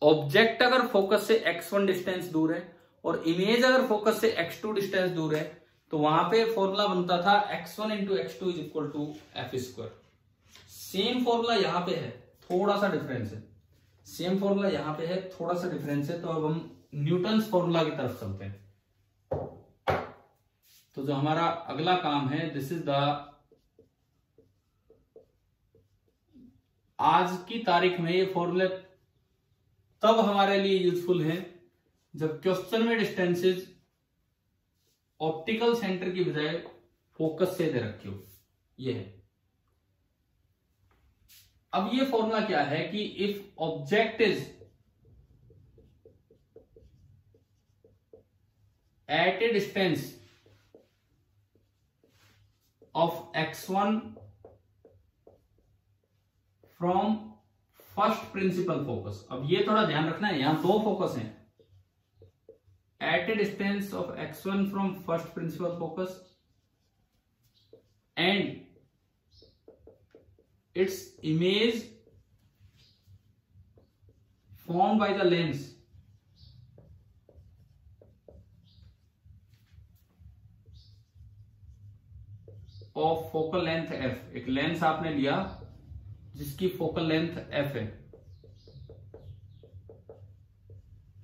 ऑब्जेक्ट अगर फोकस से x1 डिस्टेंस दूर है और इमेज अगर फोकस से x2 डिस्टेंस दूर है, तो वहां पे फॉर्मूला बनता था x1 into x2 is equal to f square। Same formula यहां पे है, थोड़ा सा डिफरेंस है। सेम फॉर्मूला यहां पे है, थोड़ा सा डिफरेंस है। तो अब हम न्यूटन्स फॉर्मूला की तरफ चलते हैं। तो जो हमारा अगला काम है, दिस इज द, आज की तारीख में ये फॉर्मूले तब हमारे लिए यूजफुल है जब क्वेश्चन में डिस्टेंसेस ऑप्टिकल सेंटर की बजाय फोकस से दे रखी हो। ये है। अब ये फॉर्मूला क्या है कि if object is at a distance of x1 from first principal focus. अब ये थोड़ा ध्यान रखना है, यहां दो फोकस हैं। At a distance of x1 from first principal focus and its image formed by the lens of focal length f। एक लेंस आपने लिया जिसकी फोकल लेंथ f है,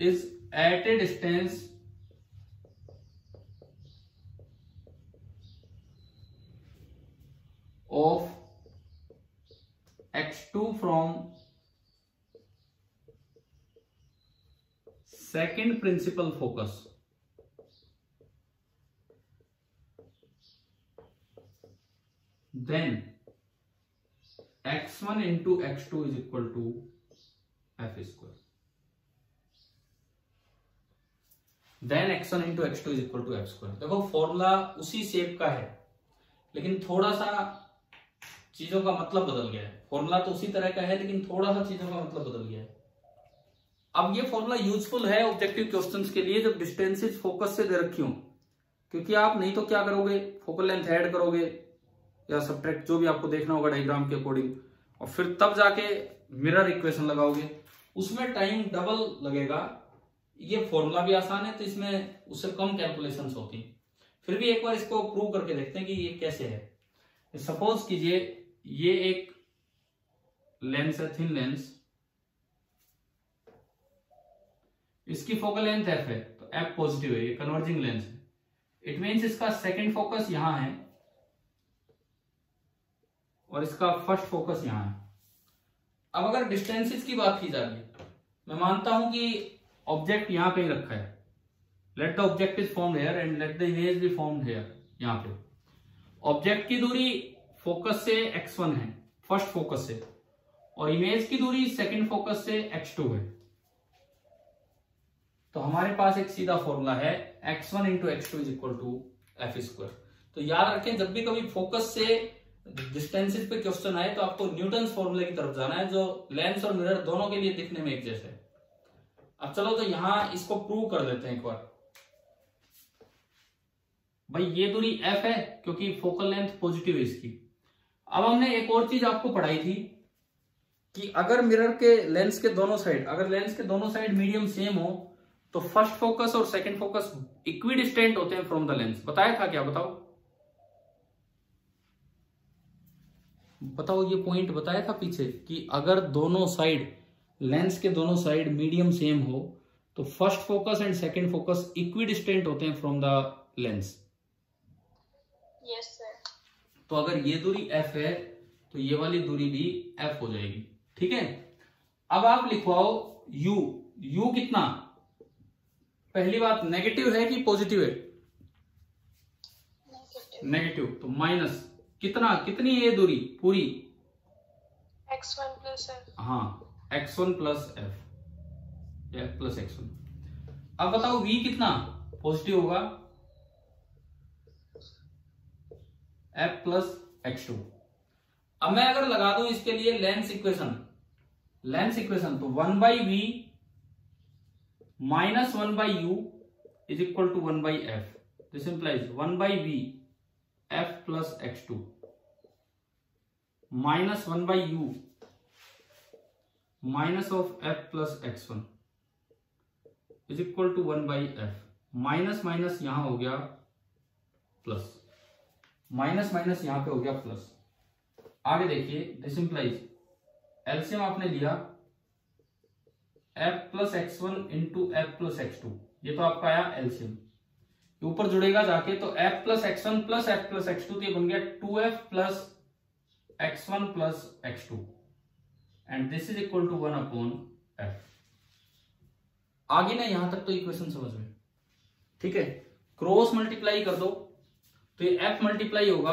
is at a distance of x2 from second principal focus, then x1 into x2 is equal to f square। then x1 into x2 is equal to f square। देखो फॉर्मूला उसी शेप का है, लेकिन थोड़ा सा चीजों का मतलब बदल गया है। फॉर्मूला तो उसी तरह का है, लेकिन थोड़ा सा चीजों का मतलब बदल गया है। अब ये फॉर्मूला यूजफुल है ऑब्जेक्टिव क्वेश्चंस के लिए जब डिस्टेंसेस फोकस से दे रखी हो, क्योंकि आप नहीं तो क्या करोगे, फोकल लेंथ ऐड करोगे या सब्ट्रैक्ट, जो भी आपको देखना होगा डायग्राम के अकॉर्डिंग, और फिर तब जाके मिरर इक्वेशन लगाओगे, उसमें टाइम डबल लगेगा। ये फॉर्मूला भी आसान है तो इसमें उससे कम कैलकुलेशंस होती हैं। फिर भी एक बार इसको प्रूव करके देखते हैं कि ये कैसे है। सपोज कीजिए ये एक लेंस है, थिन लेंस, इसकी फोकल लेंथ f है, तो f पॉजिटिव है, ये कन्वर्जिंग लेंस है। इट मींस इसका सेकंड फोकस यहां है और इसका फर्स्ट फोकस यहां है। अब अगर डिस्टेंसेस की बात की जाए, मैं मानता हूं कि ऑब्जेक्ट यहां कहीं रखा है, let the object is formed here and let the image be formed here. यहां पे ऑब्जेक्ट की दूरी फोकस से x1 है, फर्स्ट फोकस से, और इमेज की दूरी सेकंड फोकस से x2 है। तो हमारे पास एक सीधा फॉर्मूला है x1 into x2 is equal to F square. तो याद रखें, जब भी कभी फोकस से डिस्टेंसेस पे क्वेश्चन आए तो आपको न्यूटन्स फॉर्मूले की तरफ जाना है, जो लेंस और मिरर दोनों के लिए दिखने में एक जैसे है। अब चलो तो यहां इसको प्रूव कर लेते हैं एक बार। भाई ये दूरी f है क्योंकि फोकल लेंथ पॉजिटिव है इसकी। अब हमने एक और चीज आपको पढ़ाई थी कि अगर मिरर के लेंस के दोनों साइड, अगर लेंस के दोनों साइड मीडियम सेम हो तो फर्स्ट फोकस और सेकंड फोकस इक्विडिस्टेंट होते हैं फ्रॉम द लेंस। बताया था क्या? बताओ बताओ, ये पॉइंट बताया था पीछे कि अगर दोनों साइड, लेंस के दोनों साइड मीडियम सेम हो तो first focus and second focus equidistant होते हैं from the lens. Yes sir. तो अगर ये दूरी f है तो ये वाली दूरी भी f हो जाएगी। ठीक है, अब आप लिखवाओ u। u कितना? पहली बात, नेगेटिव है कि पॉजिटिव है? नेगेटिव। तो माइनस कितना, कितनी ये दूरी पूरी? x1 plus f। हाँ, x1 प्लस f या प्लस x1। अब बताओ v कितना पॉजिटिव होगा? f plus x2। अब मैं अगर लगा दूं इसके लिए लेंस इक्वेशन, तो 1 by V minus 1 by you is equal to 1 by F. This implies 1 by V F plus x2 minus 1 by U minus of f plus x1 is equal to 1 by F. Minus minus यहां हो गया प्लस, माइनस माइनस यहां पे हो गया प्लस। आगे देखिए, दिस इंप्लाइज एलसीएम आपने लिया f plus x1 into F plus x2, ये तो आपका आया एलसीएम। ऊपर जुड़ेगा जाके तो f plus x1 plus f plus x2, तो ये बन गया 2f plus x1 plus x2 and this is equal to 1 upon f। आगे ना यहां तक तो इक्वेशन समझ में, ठीक है। क्रॉस मल्टीप्लाई कर दो तो ये f मल्टीप्लाई होगा।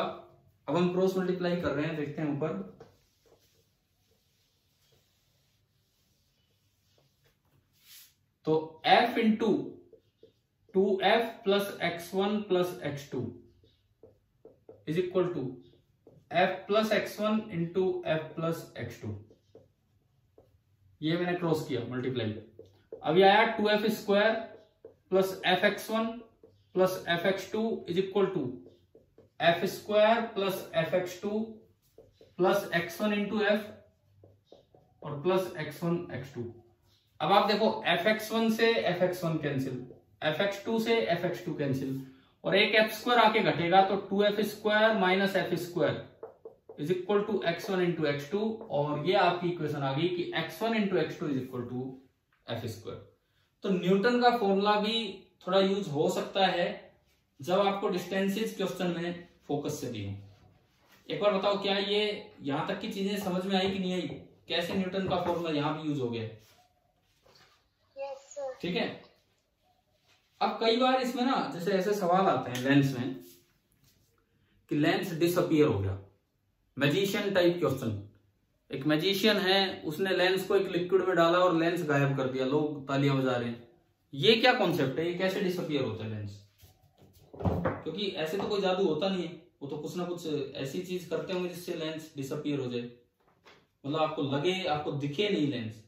अब हम क्रॉस मल्टीप्लाई कर रहे हैं, देखते हैं ऊपर। तो f into 2f plus x1 plus x2 is equal to f plus x1 into f plus x2। ये मैंने क्रॉस किया मल्टीप्लाई। अब ये आया 2f square plus fx1 plus fx2 is equal to f square plus fx2 plus x1 into f और प्लस x1 x2। अब आप देखो fx1 से fx1 कैंसिल, fx2 से fx2 कैंसिल, और एक f स्क्वायर आके घटेगा तो 2f square minus f square is equal to x1 into x2, और ये आपकी इक्वेशन आ गई कि x1 into x2 is equal to f square. तो न्यूटन का फॉर्मूला भी थोड़ा यूज हो सकता है जब आपको डिस्टेंसेस क्वेश्चन में फोकस से दी हो। एक बार बताओ, क्या ये यहां तक की चीजें समझ में आई कि नहीं आई? कैसे न्यूटन का फॉर्मूला यहां भी यूज हो गया? ठीक है। अब कई बार इसमें ना जैसे ऐसे सवाल आते हैं लेंस में कि लेंस डिसअपीयर हो गया, मैजिशियन टाइप क्वेश्चन। एक मैजिशियन है, उसने लेंस को एक लिक्विड में डाला और लेंस गायब कर दिया, लोग तालियां बजा रहे हैं। ये क्या कॉन्सेप्ट है? ये कैसे डिसअपीयर होता है लेंस? क्योंकि ऐसे तो कोई जादू होता नहीं है, वो तो कुछ ना कुछ ऐसी चीज करते होंगे जिससे लेंस डिसअपीयर हो जाए। मतलब आपको लगे, आपको दिखे नहीं लेंस,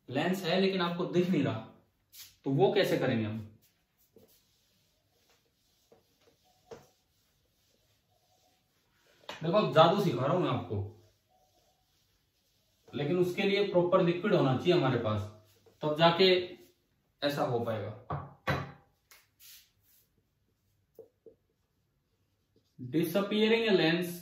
लेंस है लेकिन आपको दिख नहीं रहा, तो वो कैसे करेंगे हम? देखो जादू सिखा रहा हूं मैं आपको, लेकिन उसके लिए प्रॉपर लिक्विड होना चाहिए हमारे पास, तब तो जाके ऐसा हो पाएगा। Disappearing a lens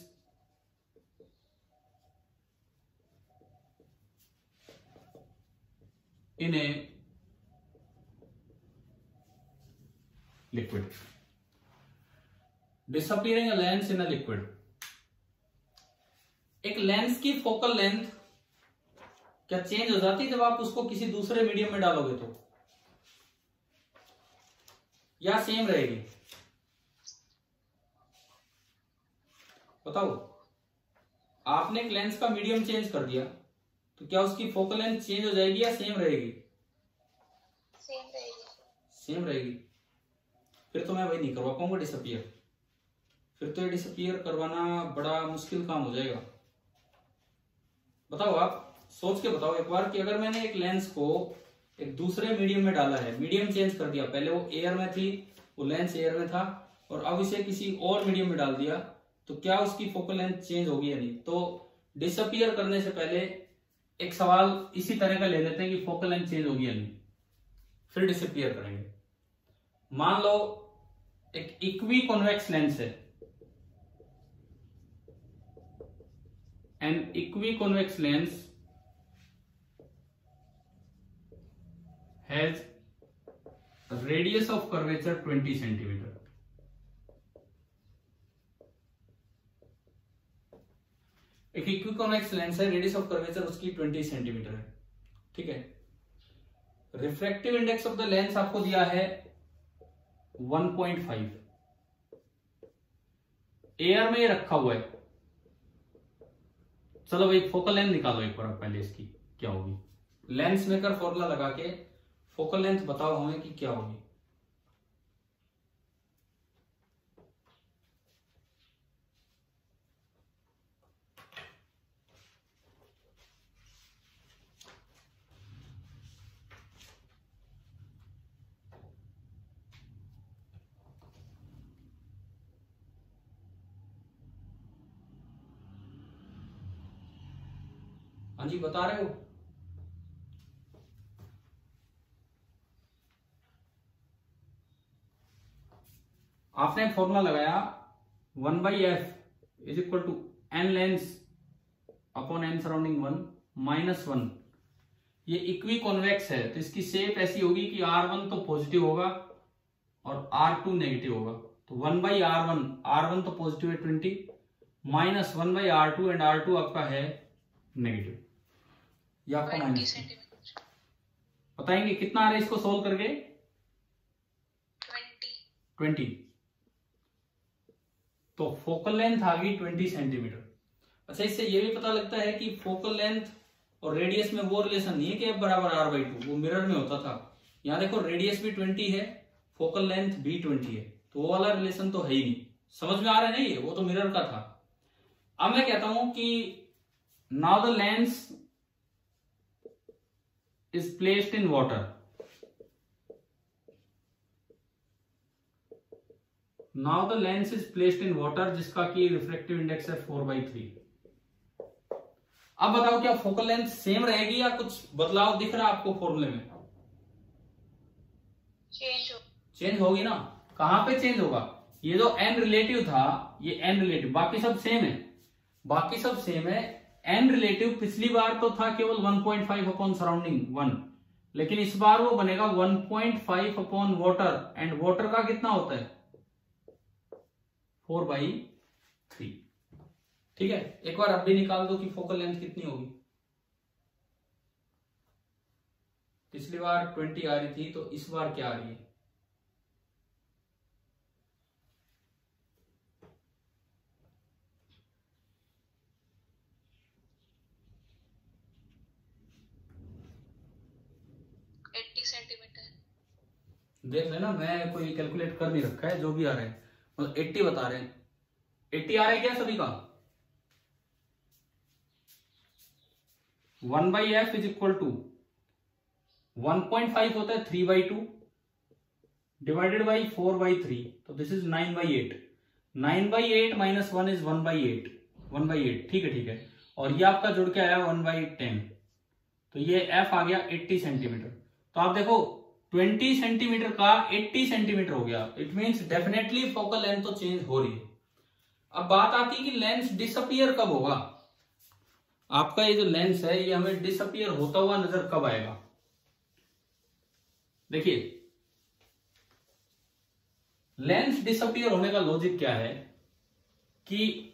in a liquid, disappearing a lens in a liquid. एक लेंस की फोकल लेंथ क्या चेंज हो जाती है जब आप उसको किसी दूसरे मीडियम में डालोगे तो, या सेम रहेगी? बताओ। आपने एक लेंस का मीडियम चेंज कर दिया तो क्या उसकी फोकल लेंथ चेंज हो जाएगी या सेम रहेगी? सेम रहेगी। सेम रहेगी। फिर तो मैं वही नहीं करवा पाऊंगा डिसअपियर, फिर तो ये डिसअपियर करवाना बड़ा मुश्किल काम हो जाएगा। बताओ, आप सोच के बताओ एक बार कि अगर मैंने एक लेंस को एक दूसरे मीडियम में डाला है, मीडियम चेंज कर दिया, पहले वो एयर में थी, वो लेंस एयर में था, और अब इसे किसी और मीडियम में डाल दिया, तो क्या उसकी फोकल लेंथ चेंज होगी या नहीं? तो डिसअपियर करने से पहले एक सवाल इसी तरह का ले लेते हैं कि फोकल लेंथ चेंज होगी या नहीं, फिर डिसअपियर करेंगे। मान लो एक इक्वी कॉन्वेक्स लेंस है, an equi convex lens has radius of curvature 20 centimetre. एक इक्विकॉन्वेक्स लेंस है, रेडियस ऑफ कर्वेचर उसकी 20 सेंटीमीटर है, ठीक है। Refractive index of the lens आपको दिया है 1.5, एयर में रखा हुआ है। चलो भाई फोकल लेंथ निकालो एक बार पहले, इसकी क्या होगी? लेंस मेकर फॉर्मूला लगा के फोकल लेंथ बताओ हमें कि क्या होगी। हाँ जी, बता रहे हो? आपने फॉर्मूला लगाया 1/f is equal to N lens upon N surrounding 1 minus 1। ये इक्वी कॉन्वेक्स है तो इसकी शेप ऐसी होगी कि R1 तो पॉजिटिव होगा और R2 नेगेटिव होगा। तो 1/R1, R1 तो पॉजिटिव है 20, माइनस 1/R2, एंड R2 आपका है नेगेटिव। ये आपका माइनस बताएंगे कितना आ रहा है इसको सोल्व करके? 20। तो फोकल लेंथ आ गई 20 सेंटीमीटर। अच्छा, इससे ये भी पता लगता है कि फोकल लेंथ और रेडियस में वो रिलेशन नहीं है कि F बराबर R/2, वो मिरर में होता था। यहाँ देखो रेडियस भी 20 है, फोकल लेंथ भी 20 है, तो वो वाला रिलेशन तो है ही नहीं। समझ में आ रहा है नहीं? वो तो मिरर का था। अब मैं कहता हूं कि now the lens is placed in water. Now the lens is placed in water, जिसका की रिफ्रैक्टिव इंडेक्स है 4/3। अब बताओ क्या फोकल लेंथ सेम रहेगी या कुछ बदलाव दिख रहा है आपको फॉर्मूले में? चेंज होगी ना। कहां पे चेंज होगा? ये जो एन रिलेटिव था, ये एन रिलेटिव, बाकी सब सेम है, बाकी सब सेम है। एन रिलेटिव पिछली बार तो था केवल 1.5 अपॉन सराउंडिंग 1, लेकिन इस बार वो बनेगा 1.5 अपॉन वाटर, एंड वाटर का कितना होता है? 4/3। ठीक है, एक बार अब भी निकाल दो कि फोकल लेंथ कितनी होगी। पिछली बार 20 आ रही थी, तो इस बार क्या आ रही है? देख लेना, मैं कोई कैलकुलेट कर नहीं रखा है, जो भी आ रहा है मतलब 80 बता रहे हैं। 80 आ रहा है क्या सभी का? 1/f इज इक्वल टू 1.5 होता है 3/2 डिवाइडेड बाई 4/3, तो दिस इज 9/8। 9/8 minus 1 is 1/8। 1/8 ठीक है, ठीक है। और ये आपका जुड़ के आया 1/10, तो ये f आ गया 80 सेंटीमीटर। तो आप देखो 20 सेंटीमीटर का 80 सेंटीमीटर हो गया, it means definitely focal length तो चेंज हो रही है। अब बात आती है कि लेंस डिसअपियर कब होगा। आपका ये जो लेंस है ये हमें डिसअपियर होता हुआ नजर कब आएगा? देखिए, लेंस डिसअपियर होने का लॉजिक क्या है कि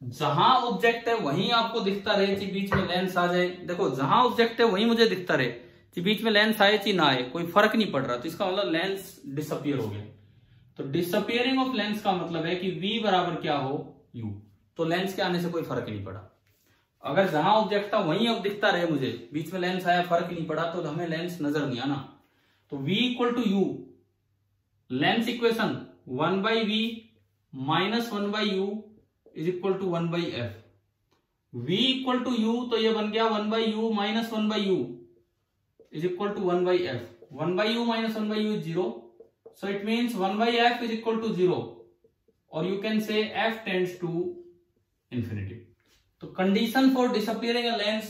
जहां ऑब्जेक्ट है वहीं आपको दिखता रहे कि बीच में लेंस आ जाए। देखो, जहां ऑब्जेक्ट है वहीं मुझे दिखता रहे कि बीच में लेंस आए कि ना आए, कोई फर्क नहीं पड़ रहा, तो इसका मतलब लेंस डिसअपियर हो गया। तो डिसअपियरिंग ऑफ लेंस का मतलब है कि V बराबर क्या हो? U। तो लेंस के आने से कोई फर्क नहीं पड़ा। अगर जहां ऑब्जेक्ट था वहीं अब दिखता रहे, मुझे बीच में लेंस आया फर्क नहीं पड़ा, तो हमें लेंस नजर नहीं आना। तो v equal to U, lens equation 1/v minus 1/u is equal to 1/f। v equal to u, तो ये बन गया 1/u minus 1/u is equal to 1/f। 1/u minus 1/u is 0, so it means 1/f is equal to 0, or you can say f tends to infinity। तो condition for disappearing a lens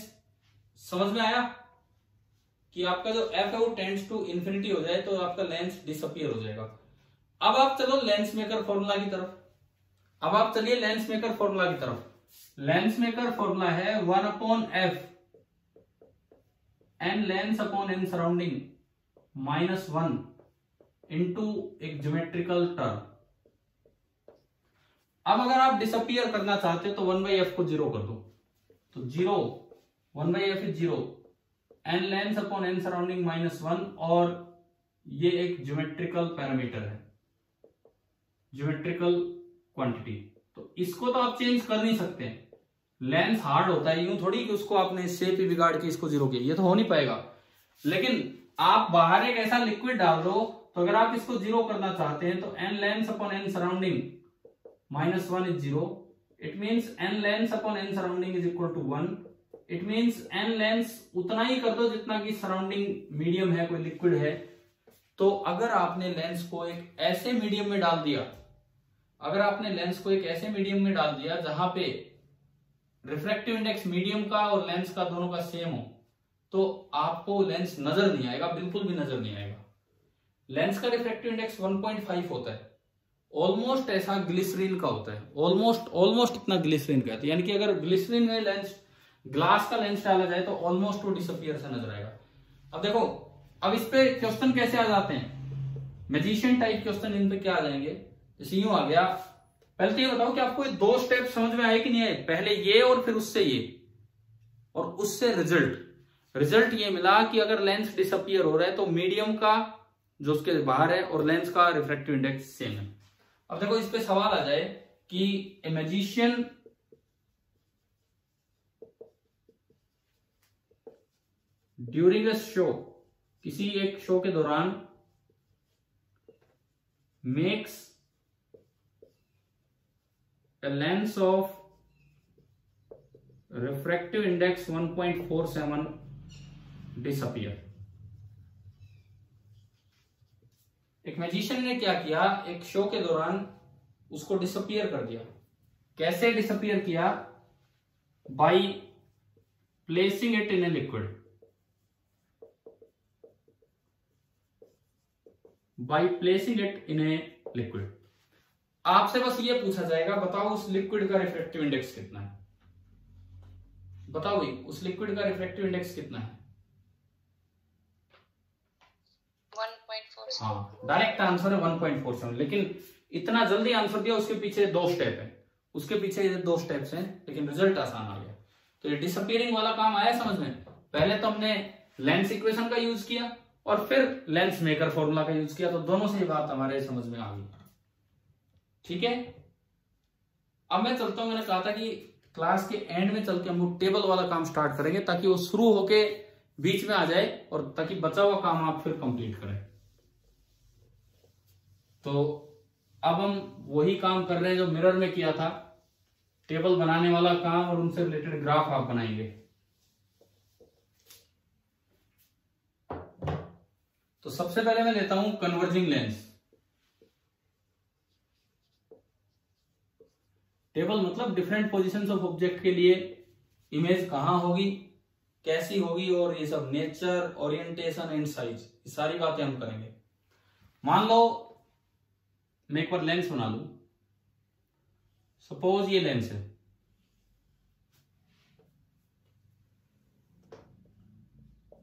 समझ में आया कि आपका जो f है वो टेंड्स टू इंफिनिटी हो जाए तो आपका लेंस डिसअपियर हो जाएगा। अब आप चलो लेंस मेकर फॉर्मूला की तरफ। अब आप चलिए लेंस मेकर फॉर्मूला की तरफ। लेंस मेकर फॉर्मूला है 1/f N lens upon N surrounding minus 1 into एक ज्योमेट्रिकल टर्म। अब अगर आप डिसअपियर करना चाहते हो तो 1/f को 0 कर दो, तो 0 1/f is 0, N lens upon N surrounding minus 1, और ये एक ज्योमेट्रिकल पैरामीटर है, ज्योमेट्रिकल क्वांटिटी। तो इसको तो आप चेंज कर नहीं सकते, लेंस हार्ड होता है, यूं थोड़ी कि उसको आपने शेप ही बिगाड़ के इसको 0 किया, ये तो हो नहीं पाएगा। लेकिन आप बाहर एक ऐसा लिक्विड डाल दो, तो अगर आप इसको 0 करना चाहते हैं तो N lens upon N surrounding minus 1 is 0, it means N lens upon N surrounding is equal to 1। It means N lens उतना ही कर दो जितना कि सराउंडिंग मीडियम है, कोई लिक्विड है। तो अगर आपने लेंस को एक ऐसे मीडियम में डाल दिया, अगर आपने लेंस को एक ऐसे मीडियम में डाल दिया जहां पे रिफ्रैक्टिव इंडेक्स मीडियम का और लेंस का दोनों का सेम हो, तो आपको लेंस नजर नहीं आएगा, बिल्कुल भी नजर नहीं आएगा। लेंस का रिफ्रैक्टिव इंडेक्स 1.5 होता है, ऑलमोस्ट ऐसा ग्लिसरीन का होता है, ऑलमोस्ट इतना ग्लिसरीन का है। यानी कि अगर ग्लिसरीन में लेंस, ग्लास का लेंस डाला जाए तो ऑलमोस्ट वो डिसअपियर से नजर आएगा। अब देखो, अब इस पे क्वेश्चन कैसे आ जाते हैं, मैजिशियन टाइप क्वेश्चन इन पे क्या आ जाएंगे, जैसे यूं आ गया। पहले तो ये बताओ कि आपको ये 2 स्टेप समझ में आए कि नहीं आए, पहले ये और फिर उससे ये, और उससे रिजल्ट ये मिला कि अगर लेंस डिसअपियर हो रहा है तो मीडियम का जो उसके बाहर है और लेंस का रिफ्रैक्टिव इंडेक्स सेम है। अब देखो, इस पे सवाल आ जाए कि ए मैजिशियन ड्यूरिंग अ शो, किसी एक शो के दौरान, makes a lens of refractive index 1.47 disappear। एक मैजिशियन ने क्या किया, एक शो के दौरान उसको डिसअपियर कर दिया। कैसे डिसअपियर किया? By placing it in a liquid, by placing it in a liquid. आपसे बस ये पूछा जाएगा, बताओ उस लिक्विड का रिफ्रैक्टिव इंडेक्स कितना है, बताओ भाई उस लिक्विड का रिफ्रैक्टिव इंडेक्स कितना है? 1.47। हाँ, डायरेक्ट आंसर है 1.47। लेकिन इतना जल्दी आंसर दिया, उसके पीछे 2 स्टेप है, उसके पीछे 2 स्टेप्स हैं, लेकिन रिजल्ट आसान आ गया। तो ये डिसअपियरिंग वाला काम आया समझ में। पहले तो हमने लेंस इक्वेशन का यूज किया और फिर लेंस मेकर फॉर्मूला का यूज किया, तो दोनों से ये बात हमारे समझ में आ गई। ठीक है, अब मैं चलता हूं। मैंने कहा था कि क्लास के एंड में चल के हम लोग टेबल वाला काम स्टार्ट करेंगे, ताकि वो शुरू होके बीच में आ जाए और ताकि बचा हुआ काम आप फिर कंप्लीट करें। तो अब हम वही काम कर रहे हैं जो मिरर में किया था, टेबल बनाने वाला काम, और उनसे रिलेटेड ग्राफ आप बनाएंगे। तो सबसे पहले मैं लेता हूं कन्वर्जिंग लेंस। टेबल मतलब डिफरेंट पोजीशंस ऑफ ऑब्जेक्ट के लिए इमेज कहां होगी, कैसी होगी, और ये सब नेचर, ओरिएंटेशन एंड साइज, ये सारी बातें हम करेंगे। मान लो मैं एक बार लेंस बना लूं, सपोज ये लेंस है,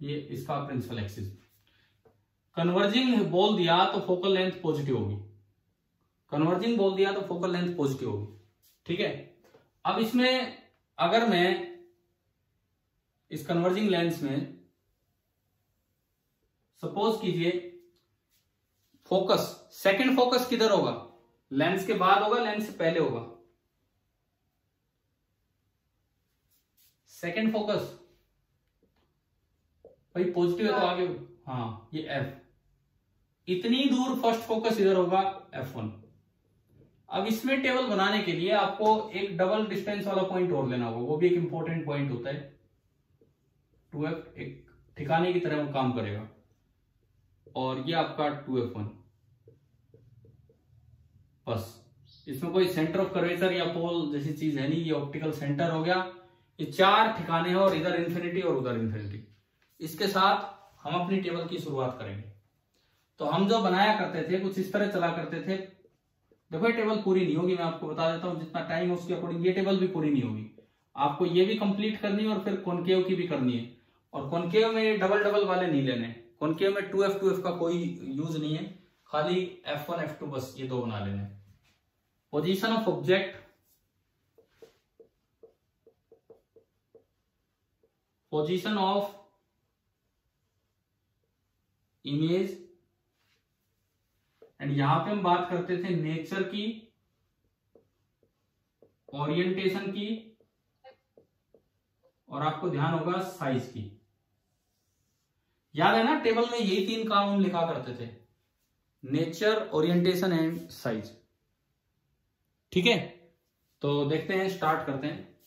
ये इसका प्रिंसिपल एक्सिस। कन्वर्जिंग बोल दिया तो फोकल लेंथ पॉजिटिव होगी, कन्वर्जिंग बोल दिया तो फोकल लेंथ पॉजिटिव होगी। ठीक है, अब इसमें अगर मैं इस कन्वर्जिंग लेंस में सपोज कीजिए फोकस, सेकंड फोकस किधर होगा, लेंस के बाद होगा, लेंस से पहले होगा? सेकंड फोकस भाई पॉजिटिव है तो आगे, हाँ ये F, इतनी दूर फर्स्ट फोकस इधर होगा F1। अब इसमें टेबल बनाने के लिए आपको एक डबल डिस्टेंस वाला पॉइंट और लेना होगा, वो भी एक इंपॉर्टेंट पॉइंट होता है। 2F एक ठिकाने की तरह वो काम करेगा, और ये आपका 2F1। बस इसमें कोई सेंटर ऑफ कर्वेचर या पोल जैसी चीज है नहीं, ये ऑप्टिकल सेंटर हो गया। ये 4 ठिकाने हैं, और इधर इंफिनिटी और उधर इंफिनिटी। इसके साथ हम अपनी टेबल की शुरुआत करेंगे। तो हम जो बनाया करते थे कुछ इस तरह चला करते थे। देखो ये टेबल पूरी नहीं होगी, मैं आपको बता देता हूं, जितना टाइम है उसके अकॉर्डिंग ये टेबल भी पूरी नहीं होगी। आपको ये भी कंप्लीट करनी है और फिर कॉनकेव की भी करनी है। और कॉनकेव में डबल डबल वाले नहीं लेने, कॉनकेव में 2F का कोई यूज नहीं है, खाली F1 F2 बस ये 2 बना लेने। Position of object, position of image, and यहां पे हम बात करते थे नेचर की, ओरिएंटेशन की, और आपको ध्यान होगा साइज की। याद है ना, टेबल में यही 3 काम हम लिखा करते थे, नेचर, ओरिएंटेशन एंड साइज। ठीक है, तो देखते हैं, स्टार्ट करते हैं।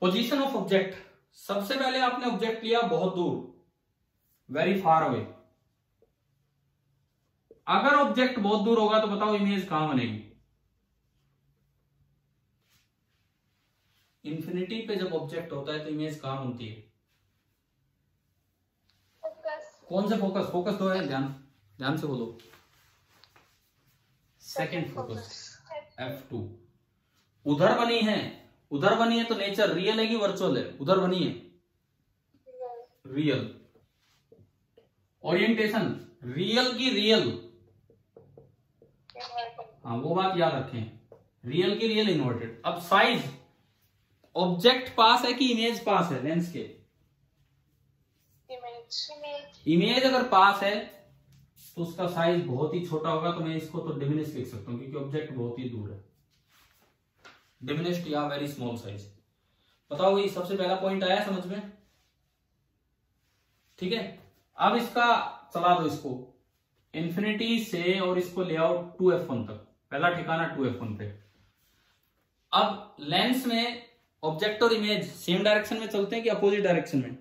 पोजीशन ऑफ ऑब्जेक्ट, सबसे पहले आपने ऑब्जेक्ट लिया बहुत दूर, वेरी फार अवे। अगर ऑब्जेक्ट बहुत दूर होगा तो बताओ इमेज कहां बनेगी? इंफिनिटी पे जब ऑब्जेक्ट होता है तो इमेज कहां बनती है? कौन से फोकस? फोकस 2 है, ध्यान से बोलो। Second focus F2। उधर बनी है तो नेचर रियल है कि वर्चुअल है? उधर बनी है रियल। ओरिएंटेशन, रियल की रियल, हाँ वो बात याद रखें, रियल की रियल इन्वर्टेड। अब साइज, ऑब्जेक्ट पास है कि इमेज पास है लेंस के? इमेज अगर पास है तो उसका साइज बहुत ही छोटा होगा, तो मैं इसको तो डिमिनिश लिख सकता हूं क्योंकि ऑब्जेक्ट बहुत ही दूर है। डिमिनिश्ड या वेरी स्मॉल साइज। बताओ ये सबसे पहला पॉइंट आया समझ में? ठीक है, अब इसका चला दो इसको इंफिनिटी से और इसको ले आओ 2F1 तक, पहला ठिकाना 2F1 पे। अब लेंस में ऑब्जेक्ट और इमेज सेम डायरेक्शन में चलते हैं कि अपोजिट डायरेक्शन में?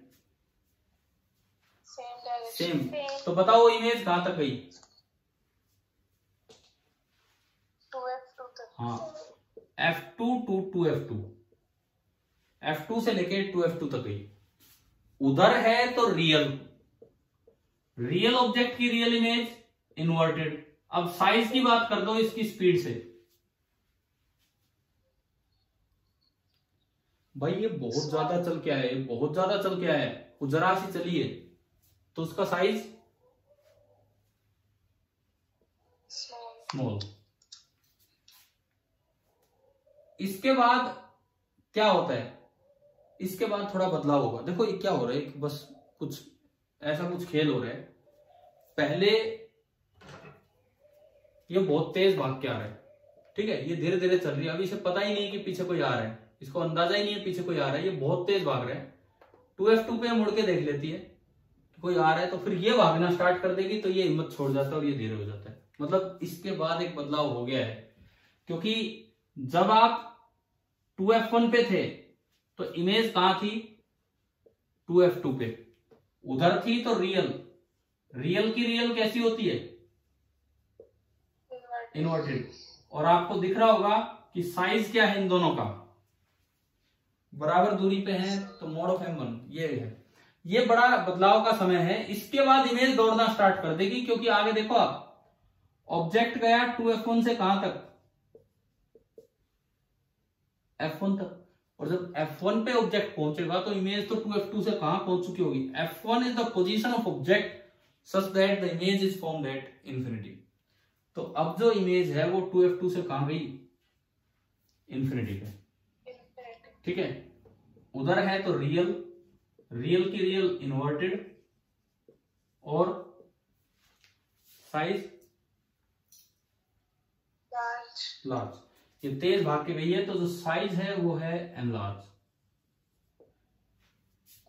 सेम। तो बताओ इमेज कहां तक गई? 2F2 तक। हाँ, F2 to 2F2, F2 से लेके 2F2 तक गई। उधर है तो रियल ऑब्जेक्ट की रियल इमेज, इन्वर्टेड। अब साइज की बात कर दो इसकी स्पीड से। भाई ये बहुत ज्यादा चल के आया है, बहुत ज्यादा चल के आया है, वो जरा सी चली है तो उसका साइज स्मॉल। इसके बाद क्या होता है? इसके बाद थोड़ा बदलाव होगा। देखो ये क्या हो रहा है, बस कुछ ऐसा कुछ खेल हो रहा है। पहले ये बहुत तेज भाग के आ रहा है, ठीक है, ये धीरे धीरे चल रही है, अभी इसे पता ही नहीं कि पीछे कोई आ रहा है, इसको अंदाजा ही नहीं है पीछे कोई आ रहा है, ये बहुत तेज भाग रहा है। 2F2 पे मुड़ के देख लेती है कोई आ रहा है, तो फिर ये भागना स्टार्ट कर देगी, तो ये हिम्मत छोड़ जाता है और ये धीरे हो जाता है। मतलब इसके बाद एक बदलाव हो गया है, क्योंकि जब आप 2F1 पे थे तो इमेज कहां थी? 2F2 पे। उधर थी तो रियल की रियल कैसी होती है? इन्वर्टेड। और आपको दिख रहा होगा कि साइज क्या है इन दोनों का? बराबर दूरी पे है तो मोड ऑफ M1 ये है। ये बड़ा बदलाव का समय है। इसके बाद इमेज दौड़ना स्टार्ट कर देगी, क्योंकि आगे देखो आप, ऑब्जेक्ट गया 2F1 से कहां तक? F1 तक। और जब F1 पे ऑब्जेक्ट पहुंचेगा तो इमेज तो 2F2 से कहां पहुंच चुकी होगी? F1 is the position of object such that the image is formed at infinity. तो अब जो इमेज है वो 2F2 से कहां गई? इंफिनिटी पे। ठीक है, उधर है तो रियल की रियल इन्वर्टेड, और साइज लार्ज। ये तेज भाग के गई है तो जो साइज है वो है एनलार्ज।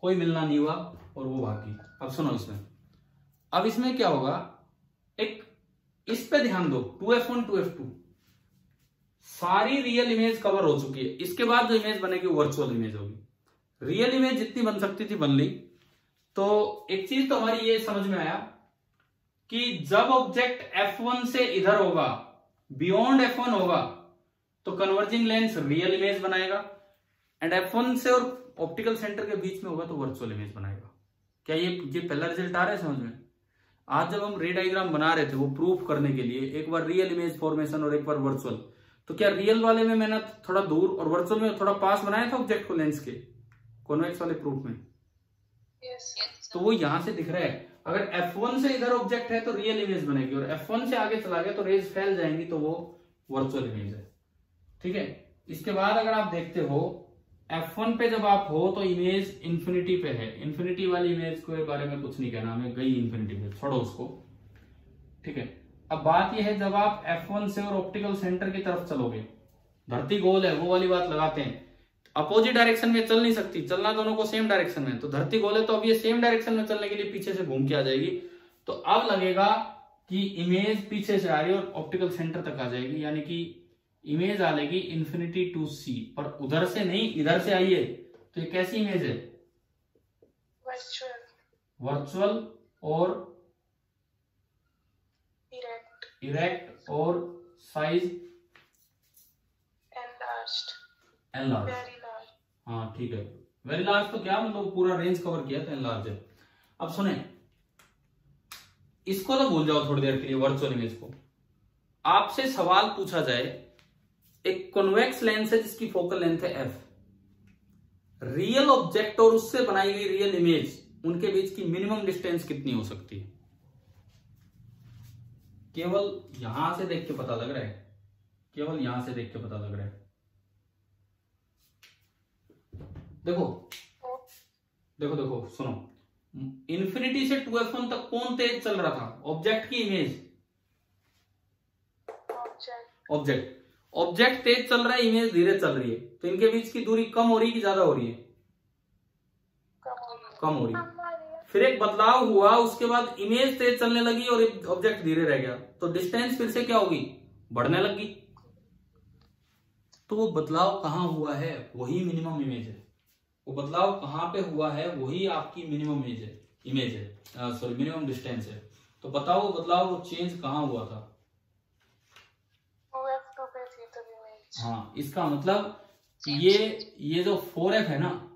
कोई मिलना नहीं हुआ और वो भाग गई। अब सुनो इसमें, अब इसमें क्या होगा, एक इस पे ध्यान दो, 2f1 2f2 सारी रियल इमेज कवर हो चुकी है। इसके बाद जो इमेज बनेगी वो वर्चुअल इमेज होगी। रियल इमेज जितनी बन सकती थी बन ली। तो एक चीज तो हमारी ये समझ में आया कि जब ऑब्जेक्ट f1 से इधर होगा, बियॉन्ड f1 होगा, तो कन्वर्जिंग लेंस रियल इमेज बनाएगा, एंड f1 से और ऑप्टिकल सेंटर के बीच में होगा तो वर्चुअल इमेज बनाएगा। क्या ये पहला रिजल्ट आ रहा है समझ में? आज जब हम रे डायग्राम बना रहे थे वो प्रूफ करने के लिए, एक बार रियल इमेज फॉर्मेशन और एक बार वर्चुअल, तो क्या रियल वाले में मैंने थोड़ा दूर और वर्चुअल में थोड़ा पास बनाया था ऑब्जेक्ट को लेंस के, कॉन्वेक्स वाले प्रूफ में? yes. तो वो यहां से दिख रहा है। अगर f1 से इधर ऑब्जेक्ट है तो रियल इमेज बनेगी, और f1 से आगे चला गया तो रेज फैल जाएंगी तो वो वर्चुअल इमेज है। ठीक है। इसके बाद अगर आप देखते हो f1 पे जब आप हो तो इमेज इंफिनिटी पे है। इंफिनिटी वाली इमेज के बारे में कुछ नहीं कहना, हमें गई इंफिनिटी पे, छोड़ो उसको। ठीक है। अब बात यह है जब आप f1 से और ऑप्टिकल सेंटर की तरफ चलोगे, धरती गोल है वो वाली बात लगाते हैं, अपोजिट डायरेक्शन में चल नहीं सकती, चलना दोनों को सेम डायरेक्शन में। तो धरती गोल है तो अब ये सेम डायरेक्शन में चलने के लिए पीछे से घूम के आ जाएगी। तो अब लगेगा कि इमेज पीछे से आ रही है और ऑप्टिकल सेंटर तक आ जाएगी, यानी कि इमेज आ लेगी इंफिनिटी टू सी, पर उधर से नहीं इधर से आई है। तो ये कैसी इमेज है? वर्चुअल और इरेक्ट और साइज एनलार्ज। हाँ ठीक है। वेरी लार्ज तो क्या मतलब पूरा रेंज कवर किया तो एनलार्ज है। अब सुने, इसको तो भूल जाओ थोड़ी देर के लिए, वर्चुअल इमेज को। आपसे सवाल पूछा जाए, एक कॉन्वेक्स लेंस है जिसकी फोकल लेंथ है f, रियल ऑब्जेक्ट और उससे बनाई गई रियल इमेज, उनके बीच की मिनिमम डिस्टेंस कितनी हो सकती है? केवल यहां से देख के पता लग रहा है, केवल यहां से देख के पता लग रहा है। देखो देखो देखो सुनो, इंफिनिटी से 2f1 तक कौन तेज चल रहा था? ऑब्जेक्ट की इमेज? ऑब्जेक्ट तेज चल रहा है, इमेज धीरे चल रही है, तो इनके बीच की दूरी कम हो रही कि ज्यादा हो रही है? कम हो रही है। फिर एक बदलाव हुआ, उसके बाद इमेज तेज चलने लगी और ऑब्जेक्ट धीरे रह गया, तो डिस्टेंस फिर से क्या होगी? बढ़ने लगी। तो वो बदलाव कहां हुआ है? वही मिनिमम इमेज है। वो बदलाव कहां पे हुआ है? वही आपकी मिनिमम इमेज है, सॉरी मिनिमम डिस्टेंस है। तो बताओ वो बदलाव, वो चेंज कहां हुआ था? हाँ, इसका मतलब ये जो 4f है ना,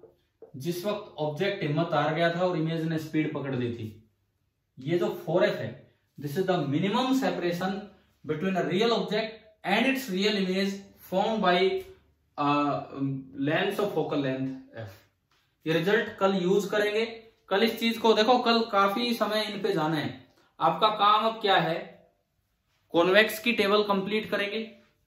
जिस वक्त ऑब्जेक्ट हिम्मत हार गया था और इमेज ने स्पीड पकड़ ली थी, ये जो 4f है, this is the minimum separation between a real object and it's real image form by length of focal length f। ये रिजल्ट कल यूज करेंगे। कल इस चीज को देखो, कल काफी समय इन पे जाना है। आपका काम अब क्या है? कॉन्वेक्स की टेबल कंप्लीट करेंगे,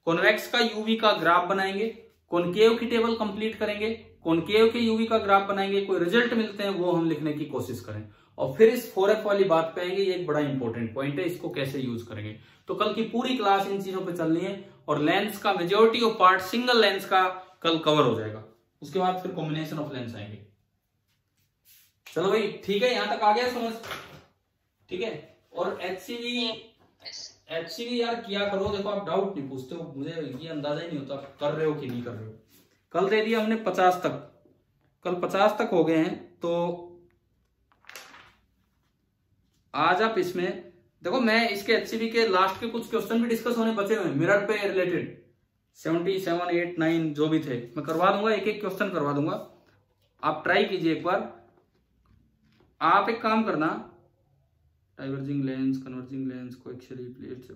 कॉन्वेक्स का यूवी का ग्राफ बनाएंगे, कॉनकेव की टेबल कंप्लीट करेंगे, कॉनकेव के यूवी का ग्राफ बनाएंगे, कोई रिजल्ट मिलते हैं वो हम लिखने की कोशिश करें, और फिर इस 4f वाली बात पे आएंगे। ये एक बड़ा इंपॉर्टेंट पॉइंट है, इसको कैसे यूज करेंगे। तो कल की पूरी क्लास इन चीजों पे चलनी है, और लेंस का majority of part single lens का कल कवर हो जाएगा। उसके बाद फिर कॉम्बिनेशन ऑफ लेंस आएंगे। चलो भाई ठीक है, यहां तक आ गया समझ? ठीक है। और HCV यार किया करो। देखो आप डाउट नहीं पूछते हो, मुझे ये अंदाजा ही नहीं होता कर रहे हो कि नहीं कर रहे हो। कल दे दिया हमने 50 तक, कल 50 तक हो गए हैं। तो आज आप इसमें देखो, मैं इसके HCV के लास्ट के कुछ क्वेश्चन भी डिस्कस होने बचे हुए, मिरर पे रिलेटेड 77, 8, 9 जो भी थे मैं करवा दूंगा, एक एक क्वेश्चन करवा दूंगा। आप ट्राई कीजिए एक बार। आप एक काम करना, diverging lens, converging lens, coaxially plate,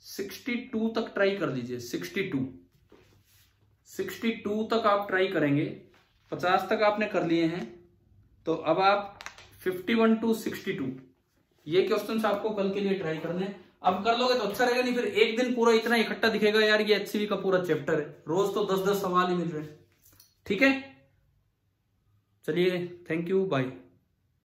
62 तक ट्राई कर लीजिए। 62 तक आप ट्राई करेंगे। 50 तक आपने कर लिए हैं, तो अब आप 51 to 62 ये क्वेश्चंस आपको कल के लिए ट्राई करने। अब कर लोगे तो अच्छा रहेगा, नहीं फिर एक दिन पूरा इतना इकट्ठा दिखेगा यार ये HCV का पूरा चैप्टर है, रोज तो 10-10 सवाल ही मिल रहे हैं। ठीक है, चलिए, थैंक यू, बाय।